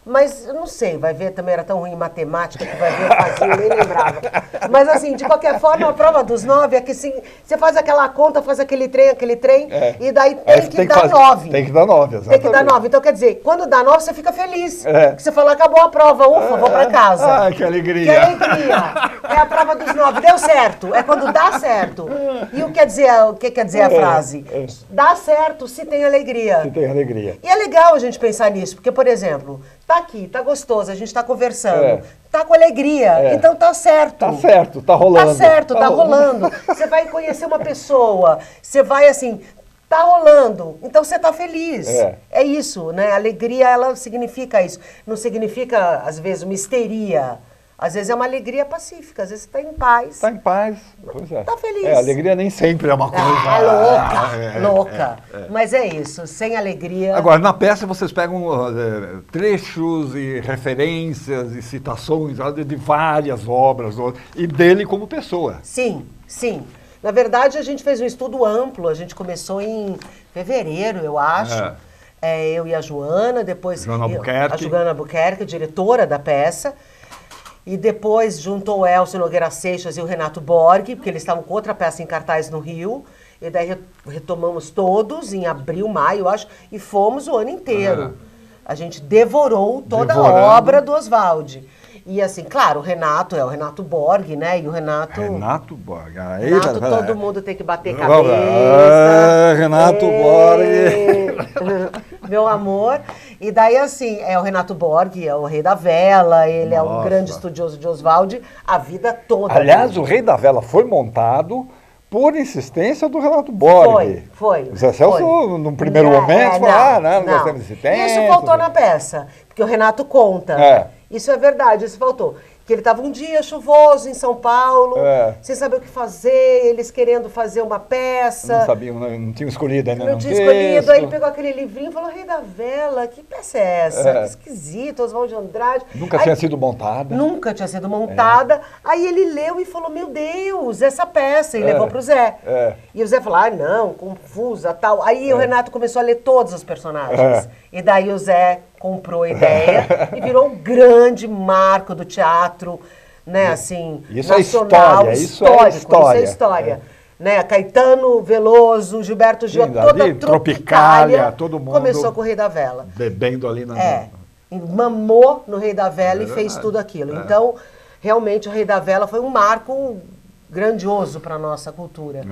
mas eu não sei, vai ver, também era tão ruim em matemática que vai ver, eu fazia, eu nem lembrava. Mas assim, de qualquer forma, a prova dos 9 é que assim, você faz aquela conta, faz aquele trem, e daí tem que dar 9. Tem que dar 9, exatamente. Tem que dar 9. Então, quer dizer, quando dá 9, você fica feliz. Porque você fala, acabou a prova, ufa, vou pra casa. Que alegria. Que alegria. É a prova dos 9. Deu certo. É quando dá certo. E o que quer dizer a frase? Dá certo se tem alegria. Se tem alegria. E é legal a gente pensar nisso, porque, por exemplo, tá aqui, tá gostoso, a gente tá conversando, tá com alegria, então tá certo. Tá certo, tá rolando. Tá certo, tá rolando. Você vai conhecer uma pessoa, você vai assim, tá rolando, então você tá feliz. É isso, né? Alegria, ela significa isso. Não significa, às vezes, uma histeria. Às vezes é uma alegria pacífica, às vezes você tá em paz. Tá em paz, pois é. Tá feliz. A alegria nem sempre é uma coisa... louca. Mas é isso, sem alegria... Agora, na peça vocês pegam trechos e referências e citações de várias obras e dele como pessoa. Sim. Na verdade, a gente fez um estudo amplo, a gente começou em fevereiro, eu acho. Eu e a Joana, depois... A Joana Albuquerque, diretora da peça. E depois juntou o Elcio Nogueira Seixas e o Renato Borg, porque eles estavam com outra peça em cartaz no Rio. E daí retomamos todos em abril, maio, eu acho, e fomos o ano inteiro. A gente devorou toda a obra do Oswald. E assim, claro, o Renato é o Renato Borg, né? E o Renato... Renato Borg. Renato, todo mundo tem que bater cabeça. Renato Borg. Meu amor. E daí, assim, é o Renato Borg, é o Rei da Vela, ele é um grande estudioso de Oswald a vida toda. Aliás, o Rei da Vela foi montado por insistência do Renato Borg. Foi. O Zé Celso, num primeiro momento, falou, não gostamos desse tempo. Isso faltou na peça, porque o Renato conta. Isso é verdade, isso faltou. Que ele estava um dia chuvoso em São Paulo, sem saber o que fazer, eles querendo fazer uma peça. Não sabiam, não tinham escolhido ainda. Não tinha escolhido, aí ele pegou aquele livrinho e falou, Rei da Vela, que peça é essa? Que esquisito, Oswald de Andrade. Nunca tinha sido montada. Nunca tinha sido montada. Aí ele leu e falou, meu Deus, essa peça, e levou pro Zé. E o Zé falou, não, confusa, tal. Aí o Renato começou a ler todos os personagens. E daí o Zé comprou a ideia e virou um grande marco do teatro, né, assim, isso nacional, é histórico, isso é história. Né, Caetano Veloso, Gilberto Gil, toda a Tropicália, todo mundo começou com o Rei da Vela. Bebendo ali na... Mamou no Rei da Vela e fez tudo aquilo. Então, realmente, o Rei da Vela foi um marco grandioso para a nossa cultura.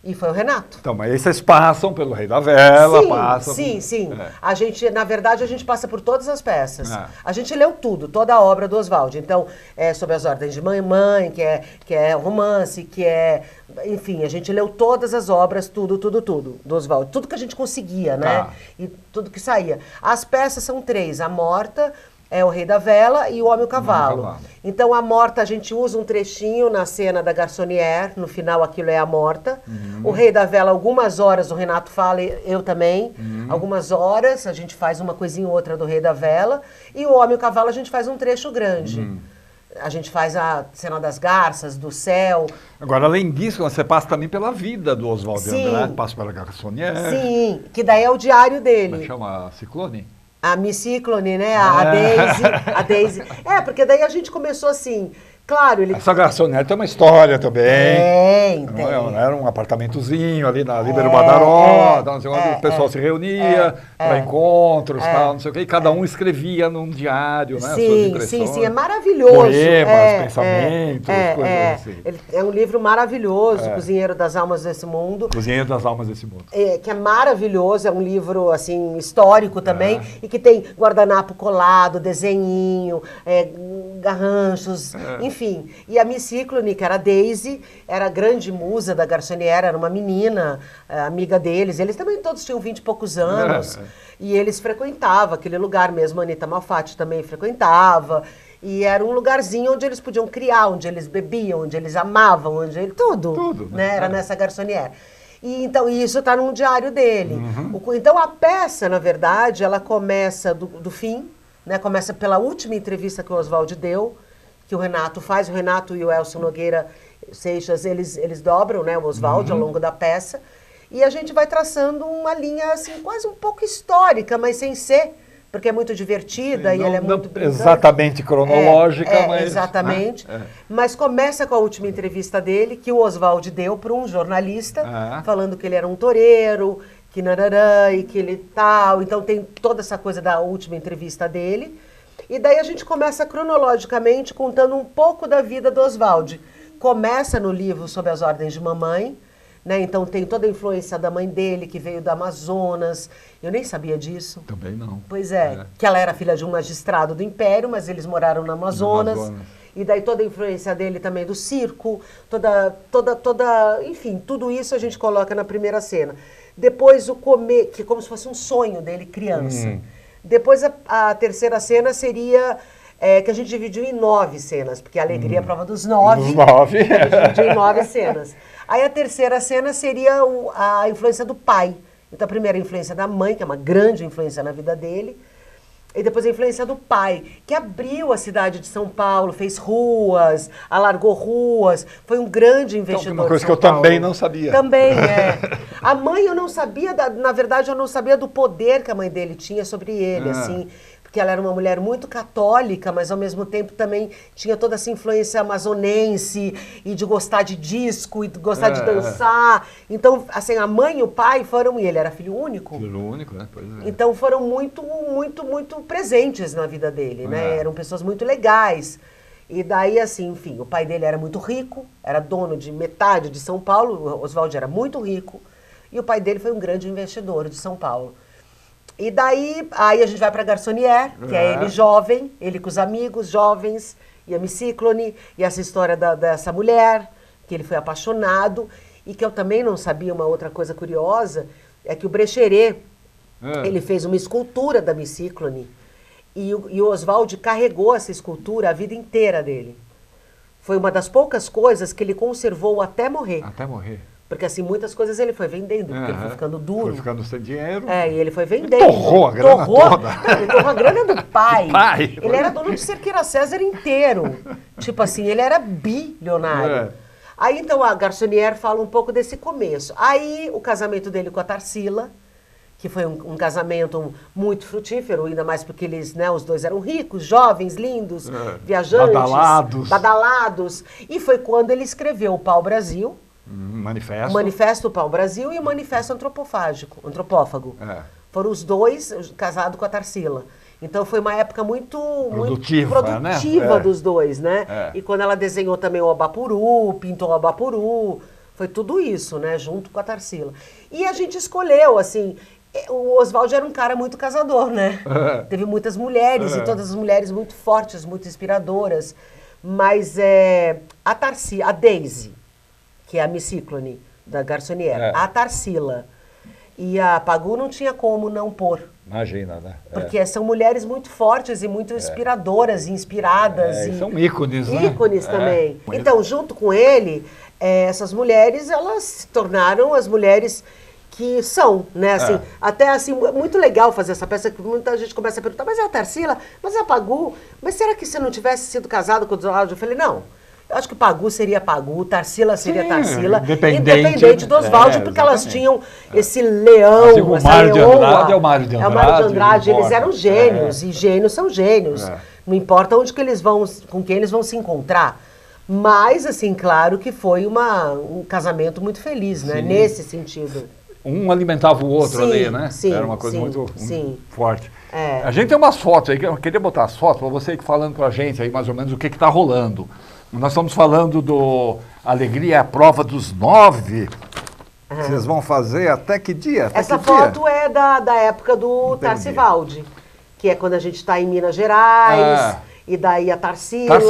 E foi o Renato. Então, mas aí vocês passam pelo Rei da Vela, passam... Sim. A gente, na verdade, a gente passa por todas as peças. A gente leu tudo, toda a obra do Oswald. Então, Sob as Ordens de Mamãe, que é romance, que é... Enfim, a gente leu todas as obras, tudo do Oswald. Tudo que a gente conseguia, né? E tudo que saía. As peças são 3. A Morta... É o Rei da Vela e o Homem e o Cavalo. Então, a Morta, a gente usa um trechinho na cena da Garçonnière, no final aquilo é a Morta. O Rei da Vela, algumas horas, o Renato fala, eu também. Algumas horas, a gente faz uma coisinha ou outra do Rei da Vela. E o Homem e o Cavalo, a gente faz um trecho grande. A gente faz a cena das garças, do céu. Agora, além disso, você passa também pela vida do Oswald de Andrade, passa pela Garçonnière. Sim, que daí é o diário dele. Como chama? Ciclone? A Miss Ciclone, né? A Daisy. Porque daí a gente começou assim... Claro, ele... Essa Garçonnière tem uma história também. Tem. Era um apartamentozinho ali na Líbero Badaró, onde o pessoal se reunia para encontros, tal, não sei o quê, e cada um escrevia num diário, né? Sim, é maravilhoso. Poemas, pensamentos, coisas assim. É um livro maravilhoso, Cozinheiro das Almas desse Mundo. Cozinheiro das Almas desse Mundo. Que é maravilhoso, é um livro, assim, histórico também, e que tem guardanapo colado, desenhinho, garranchos, enfim. E a Miss Ciclone, que era a Daisy, era a grande musa da Garçonnière, era uma menina, amiga deles. Eles também todos tinham 20 e poucos anos. E eles frequentavam aquele lugar mesmo. A Anita Malfatti também frequentava. E era um lugarzinho onde eles podiam criar, onde eles bebiam, onde eles amavam, tudo, né? Era nessa Garçonnière. E então isso está num diário dele. Então a peça, na verdade, ela começa do fim, né? Começa pela última entrevista que o Oswald deu, que o Renato faz. O Renato e o Elcio Nogueira Seixas, eles dobram, né, o Oswald ao longo da peça. E a gente vai traçando uma linha, assim, quase um pouco histórica, mas sem ser, porque é muito divertida. Sim, e ela é muito brincante. Exatamente cronológica, mas... Exatamente. Mas começa com a última entrevista dele, que o Oswald deu para um jornalista, falando que ele era um toureiro, que nararã, e que ele tal. Então tem toda essa coisa da última entrevista dele. E daí a gente começa cronologicamente contando um pouco da vida do Oswald. Começa no livro Sob as Ordens de Mamãe, né? Então tem toda a influência da mãe dele, que veio do Amazonas. Eu nem sabia disso. Também não. Pois que ela era filha de um magistrado do Império, mas eles moraram no Amazonas. E daí toda a influência dele também do circo, enfim, tudo isso a gente coloca na primeira cena. Depois que é como se fosse um sonho dele, criança. Depois a terceira cena seria que a gente dividiu em 9 cenas, porque a alegria é a prova dos 9. Dos 9. A gente dividiu em 9 cenas. Aí a terceira cena seria a influência do pai. Então a primeira influência da mãe, que é uma grande influência na vida dele. E depois a influência do pai, que abriu a cidade de São Paulo, fez ruas, alargou ruas, foi um grande investidor. Então, uma coisa que eu também não sabia. Também, A mãe eu não sabia, na verdade eu não sabia do poder que a mãe dele tinha sobre ele, assim, porque ela era uma mulher muito católica, mas ao mesmo tempo também tinha toda essa influência amazonense e de gostar de disco e de gostar de dançar. Então, assim, a mãe e o pai foram, e ele era filho único. Filho único, né? Pois é. Então foram muito, muito, muito presentes na vida dele, né? Eram pessoas muito legais. E daí, assim, enfim, o pai dele era muito rico, era dono de metade de São Paulo, o Oswald era muito rico, e o pai dele foi um grande investidor de São Paulo. E daí, aí a gente vai para Garçonnière, que é ele jovem, ele com os amigos jovens, e a Miss Ciclone, e essa história dessa mulher, que ele foi apaixonado, e que eu também não sabia, uma outra coisa curiosa, é que o Brecheret, ele fez uma escultura da Miss Ciclone, E o Oswald carregou essa escultura a vida inteira dele. Foi uma das poucas coisas que ele conservou até morrer. Até morrer. Porque assim, muitas coisas ele foi vendendo, porque ele foi ficando duro. Foi ficando sem dinheiro. E ele foi vendendo. Torrou a grana toda. Não, ele torrou a grana do pai. pai. Ele era dono de Cerqueira César inteiro. Tipo assim, ele era bilionário. Aí então a Garçonnière fala um pouco desse começo. Aí o casamento dele com a Tarsila, que foi um casamento muito frutífero, ainda mais porque eles, né, os dois eram ricos, jovens, lindos, viajantes, badalados. E foi quando ele escreveu o Pau-Brasil, Manifesto. O Manifesto Pau-Brasil e o Manifesto Antropófago. Foram os dois casados com a Tarsila. Então foi uma época muito produtiva, né? Dos dois, né? E quando ela desenhou também o Abapuru, pintou o Abapuru, foi tudo isso, né? Junto com a Tarsila. E a gente escolheu, assim, o Oswald era um cara muito casador, né? Teve muitas mulheres e todas as mulheres muito fortes, muito inspiradoras. Mas a Daisy, que é a Miss Ciclone, da Garçonnière, a Tarsila e a Pagu não tinha como não pôr. Imagina, né? Porque são mulheres muito fortes e muito inspiradoras, inspiradas. E são ícones, né? Ícones também. Então, junto com ele, essas mulheres, elas se tornaram as mulheres que são, né? Assim, até assim, muito legal fazer essa peça, que muita gente começa a perguntar, mas é a Tarsila? Mas é a Pagu? Mas será que se não tivesse sido casado com o Oswald? Eu falei, não. Eu acho que Pagu seria Pagu, Tarsila seria Tarsila, independente do Oswald, porque elas tinham esse leão, assim, o Mário de Andrade é o Mário de Andrade. É o Mário de Andrade, eles eram gênios, e gênios são gênios. Não importa onde que eles vão, com quem eles vão se encontrar. Mas, assim, claro que foi um casamento muito feliz, né? Nesse sentido. Um alimentava o outro ali, né? Era uma coisa muito forte. A gente tem umas fotos aí, eu queria botar as fotos para você ir falando com a gente aí mais ou menos o que está rolando. Nós estamos falando do Alegria à Prova dos 9. Vocês vão fazer até que dia? Essa foto é da época do Tarcivaldi, que é quando a gente está em Minas Gerais, e daí a Tarsila.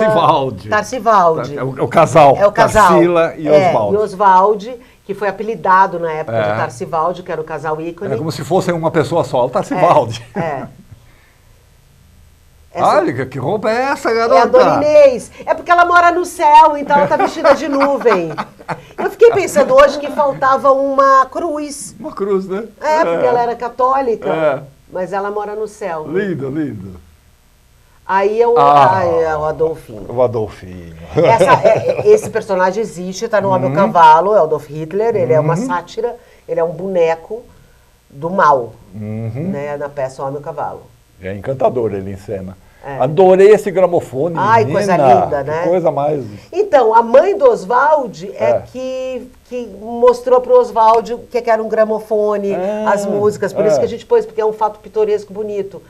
Tarcivaldi. É o casal. É o casal. Tarsila e Oswald. E Oswald, que foi apelidado na época de Tarcivaldi, que era o casal ícone. É como se fossem uma pessoa só, o Tarcivaldi. Olha, que roupa é essa, garota? É a Dona Inês. É porque ela mora no céu, então ela tá vestida de nuvem. Eu fiquei pensando hoje que faltava uma cruz. Uma cruz, né? Porque ela era católica, mas ela mora no céu. Lindo, lindo. Aí é o Adolfinho. O Adolfinho. Esse personagem existe, tá no Homem Cavalo, é o Adolf Hitler, ele é uma sátira, ele é um boneco do mal, né, na peça O Homem Cavalo. É encantador ele em cena. Adorei esse gramofone. Ai, menina, coisa linda, né? Que coisa mais... Então, a mãe do Oswald que mostrou pro Oswald o que era um gramofone, as músicas, por isso que a gente pôs, porque é um fato pitoresco bonito.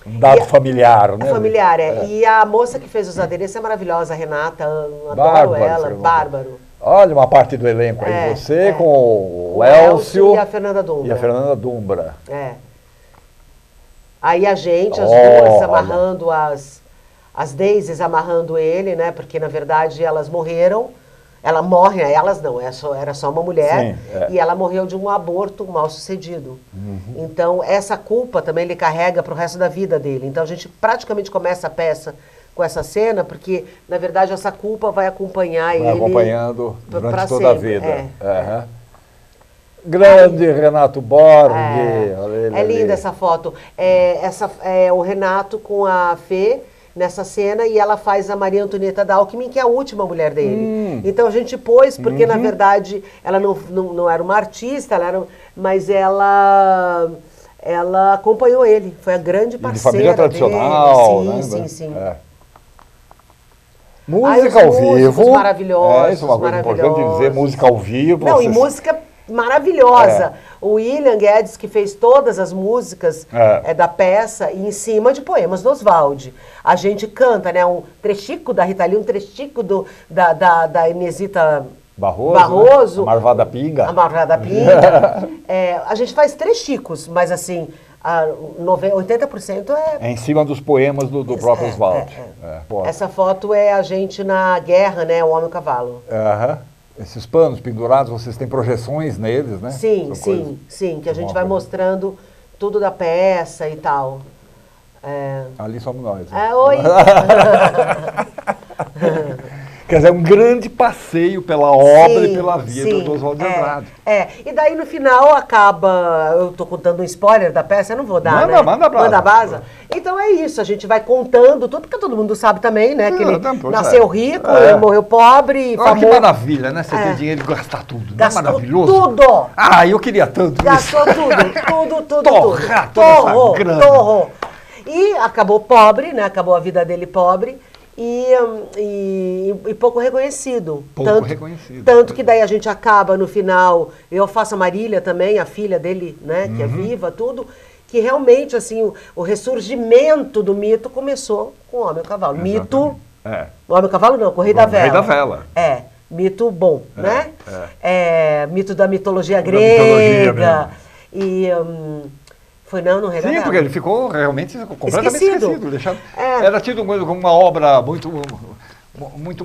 Um dado familiar, né? Familiar, E a moça que fez os adereços é maravilhosa, a Renata, adoro ela, Bárbaro. Olha uma parte do elenco aí, você com o Elcio e a Fernanda Dumbra. E a Fernanda Dumbra. Aí a gente, as duas amarrando as Daisies amarrando ele, né? Porque na verdade elas morreram. Ela morre, elas não, era só uma mulher. E ela morreu de um aborto mal sucedido. Então essa culpa também ele carrega para o resto da vida dele. Então a gente praticamente começa a peça com essa cena, porque na verdade essa culpa vai acompanhar ele. Acompanhando durante toda a vida. Grande Renato Borg. É linda essa foto. É o Renato com a Fê nessa cena e ela faz a Maria Antonieta Dalckmin, que é a última mulher dele. Então a gente pôs, porque na verdade ela não era uma artista, mas ela acompanhou ele, foi a grande parceira de família tradicional, dele. Sim, né? Sim. Música ao vivo. Maravilhosos. Isso é uma coisa importante dizer, música ao vivo. Não, e música maravilhosa. O William Guedes, que fez todas as músicas da peça, e em cima de poemas do Oswald. A gente canta, né? Um trechico da Rita Lee, um trechico da Inesita Barroso. Né? A Marvada Pinga. A Marvada Pinga. A gente faz trechicos, mas assim, 80% é em cima dos poemas do próprio Oswald. Essa foto é a gente na guerra, né? O Homem e o Cavalo. Esses panos pendurados, vocês têm projeções neles, né? Sim, que a gente vai mostrando tudo da peça e tal. Ali somos nós. Oi! Quer dizer, um grande passeio pela obra e pela vida do Oswald de Andrade. E daí no final acaba, eu tô contando um spoiler da peça, eu não vou dar, Manda brasa. Então é isso, a gente vai contando tudo, porque todo mundo sabe também, né, que ele nasceu rico, ele morreu pobre, famoso. Que maravilha, né, você ter dinheiro e gastar tudo, não é maravilhoso? Tudo! Ah, eu queria tanto Gastou isso. tudo. Torrar toda essa grana. Torrou. E acabou pobre, né, acabou a vida dele pobre. E pouco reconhecido. Tanto que daí a gente acaba no final, eu faço a Marília também, a filha dele, né, que é viva, tudo, que realmente, assim, o ressurgimento do mito começou com o Homem e o Cavalo. Mito, o Homem e o Cavalo não, Correio da Vela. Correio da Vela. Mito bom, né? Mito da mitologia grega. Foi no Rei da Vela. Porque ele ficou realmente completamente esquecido. Era tido como uma obra muito maluca, muito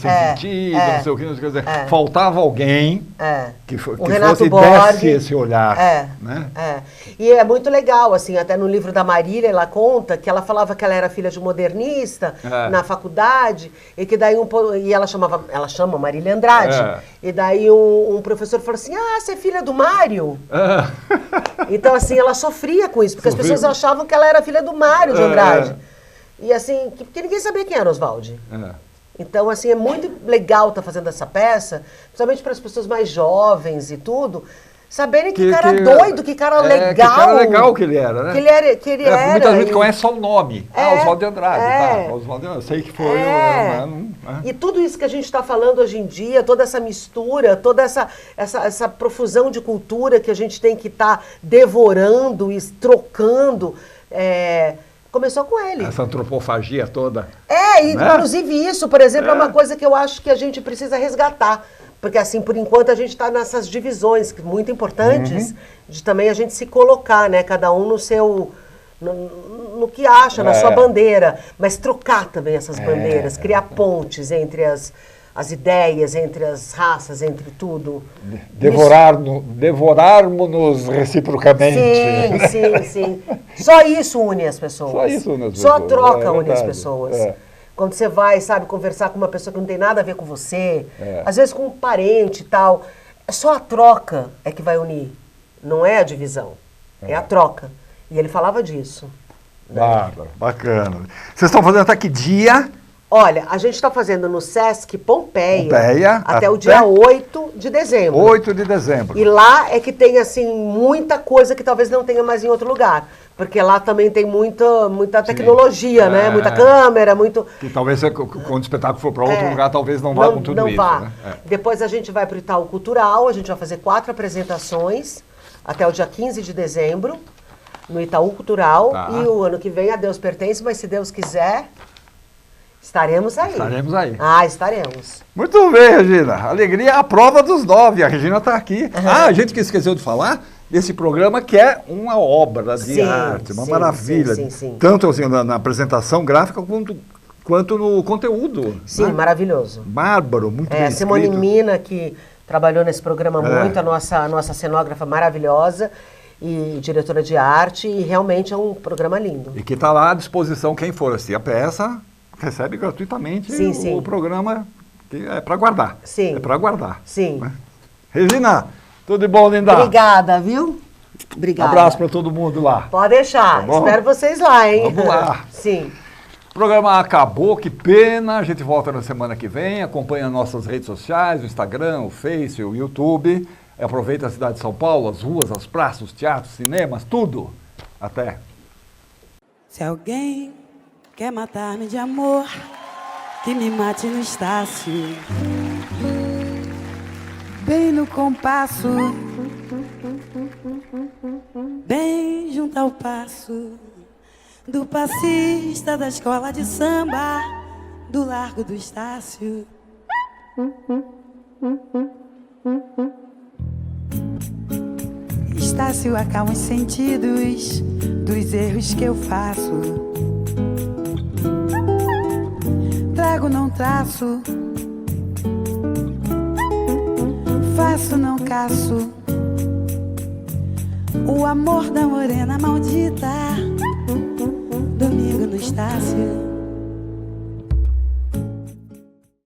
sem sentido, não sei o que, não sei o que. Faltava alguém que fosse desse esse olhar. Né? E é muito legal, assim, até no livro da Marília, ela conta que ela falava que ela era filha de um modernista na faculdade, e que daí ela chama Marília Andrade. E daí um professor falou assim, você é filha do Mário? Então, assim, ela sofria com isso, porque as pessoas achavam que ela era filha do Mário de Andrade. E assim, porque ninguém sabia quem era Oswald. Então, assim, é muito legal estar fazendo essa peça, principalmente para as pessoas mais jovens e tudo, saberem que cara doido, que cara legal. Que cara legal que ele era, né? Que ele era. Muita gente conhece só o nome. Oswald de Andrade, Oswald de Andrade, eu sei que foi. E tudo isso que a gente está falando hoje em dia, toda essa mistura, toda essa profusão de cultura que a gente tem que estar devorando e trocando, começou com ele. Essa antropofagia toda. Inclusive isso, por exemplo, é uma coisa que eu acho que a gente precisa resgatar. Porque, assim, por enquanto a gente está nessas divisões muito importantes de também a gente se colocar, né? Cada um no seu... No que acha, na sua bandeira. Mas trocar também essas bandeiras, criar pontes entre as ideias, entre as raças, entre tudo. Devorarmos-nos reciprocamente. Sim. Só isso une as pessoas. Só isso une as pessoas. Só a troca une as pessoas. Quando você vai, sabe, conversar com uma pessoa que não tem nada a ver com você, às vezes com um parente e tal, só a troca é que vai unir. Não é a divisão, é a troca. E ele falava disso. Bárbara, bacana. Vocês estão fazendo até que dia? Olha, a gente está fazendo no Sesc Pompeia até o dia 8 de dezembro. 8 de dezembro. E lá é que tem, assim, muita coisa que talvez não tenha mais em outro lugar. Porque lá também tem muita tecnologia, né? Muita câmera, muito... Que talvez, quando o espetáculo for para outro lugar, talvez não vá com tudo isso. Né? Depois a gente vai para o Itaú Cultural, a gente vai fazer 4 apresentações até o dia 15 de dezembro, no Itaú Cultural. E o ano que vem a Deus pertence, mas se Deus quiser... Estaremos aí. Estaremos aí. Estaremos. Muito bem, Regina. Alegria é a prova dos 9. A Regina está aqui. A gente que esqueceu de falar desse programa que é uma obra de arte, uma maravilha. Sim. Tanto assim, na apresentação gráfica quanto no conteúdo. Sim, maravilhoso. Bárbaro, muito bem escrito. Simone Mina, que trabalhou nesse programa muito, a nossa cenógrafa maravilhosa e diretora de arte, e realmente é um programa lindo. E que está lá à disposição, quem for assistir a peça... Recebe gratuitamente o programa, que é para guardar. Sim. É para guardar. Sim. Né? Regina, tudo de bom, linda? Obrigada, viu? Obrigada. Abraço para todo mundo lá. Pode deixar. Tá, espero vocês lá, hein? Vamos lá. Sim. O programa acabou, que pena. A gente volta na semana que vem. Acompanha nossas redes sociais, o Instagram, o Face, o YouTube. Aproveita a cidade de São Paulo, as ruas, as praças, os teatros, cinemas, tudo. Até. Se alguém quer matar-me de amor, que me mate no Estácio, bem no compasso, bem junto ao passo do passista da escola de samba do Largo do Estácio. Estácio acalma os sentidos dos erros que eu faço. Trago, não traço, faço, não caço, o amor da morena maldita. Domingo no Estácio,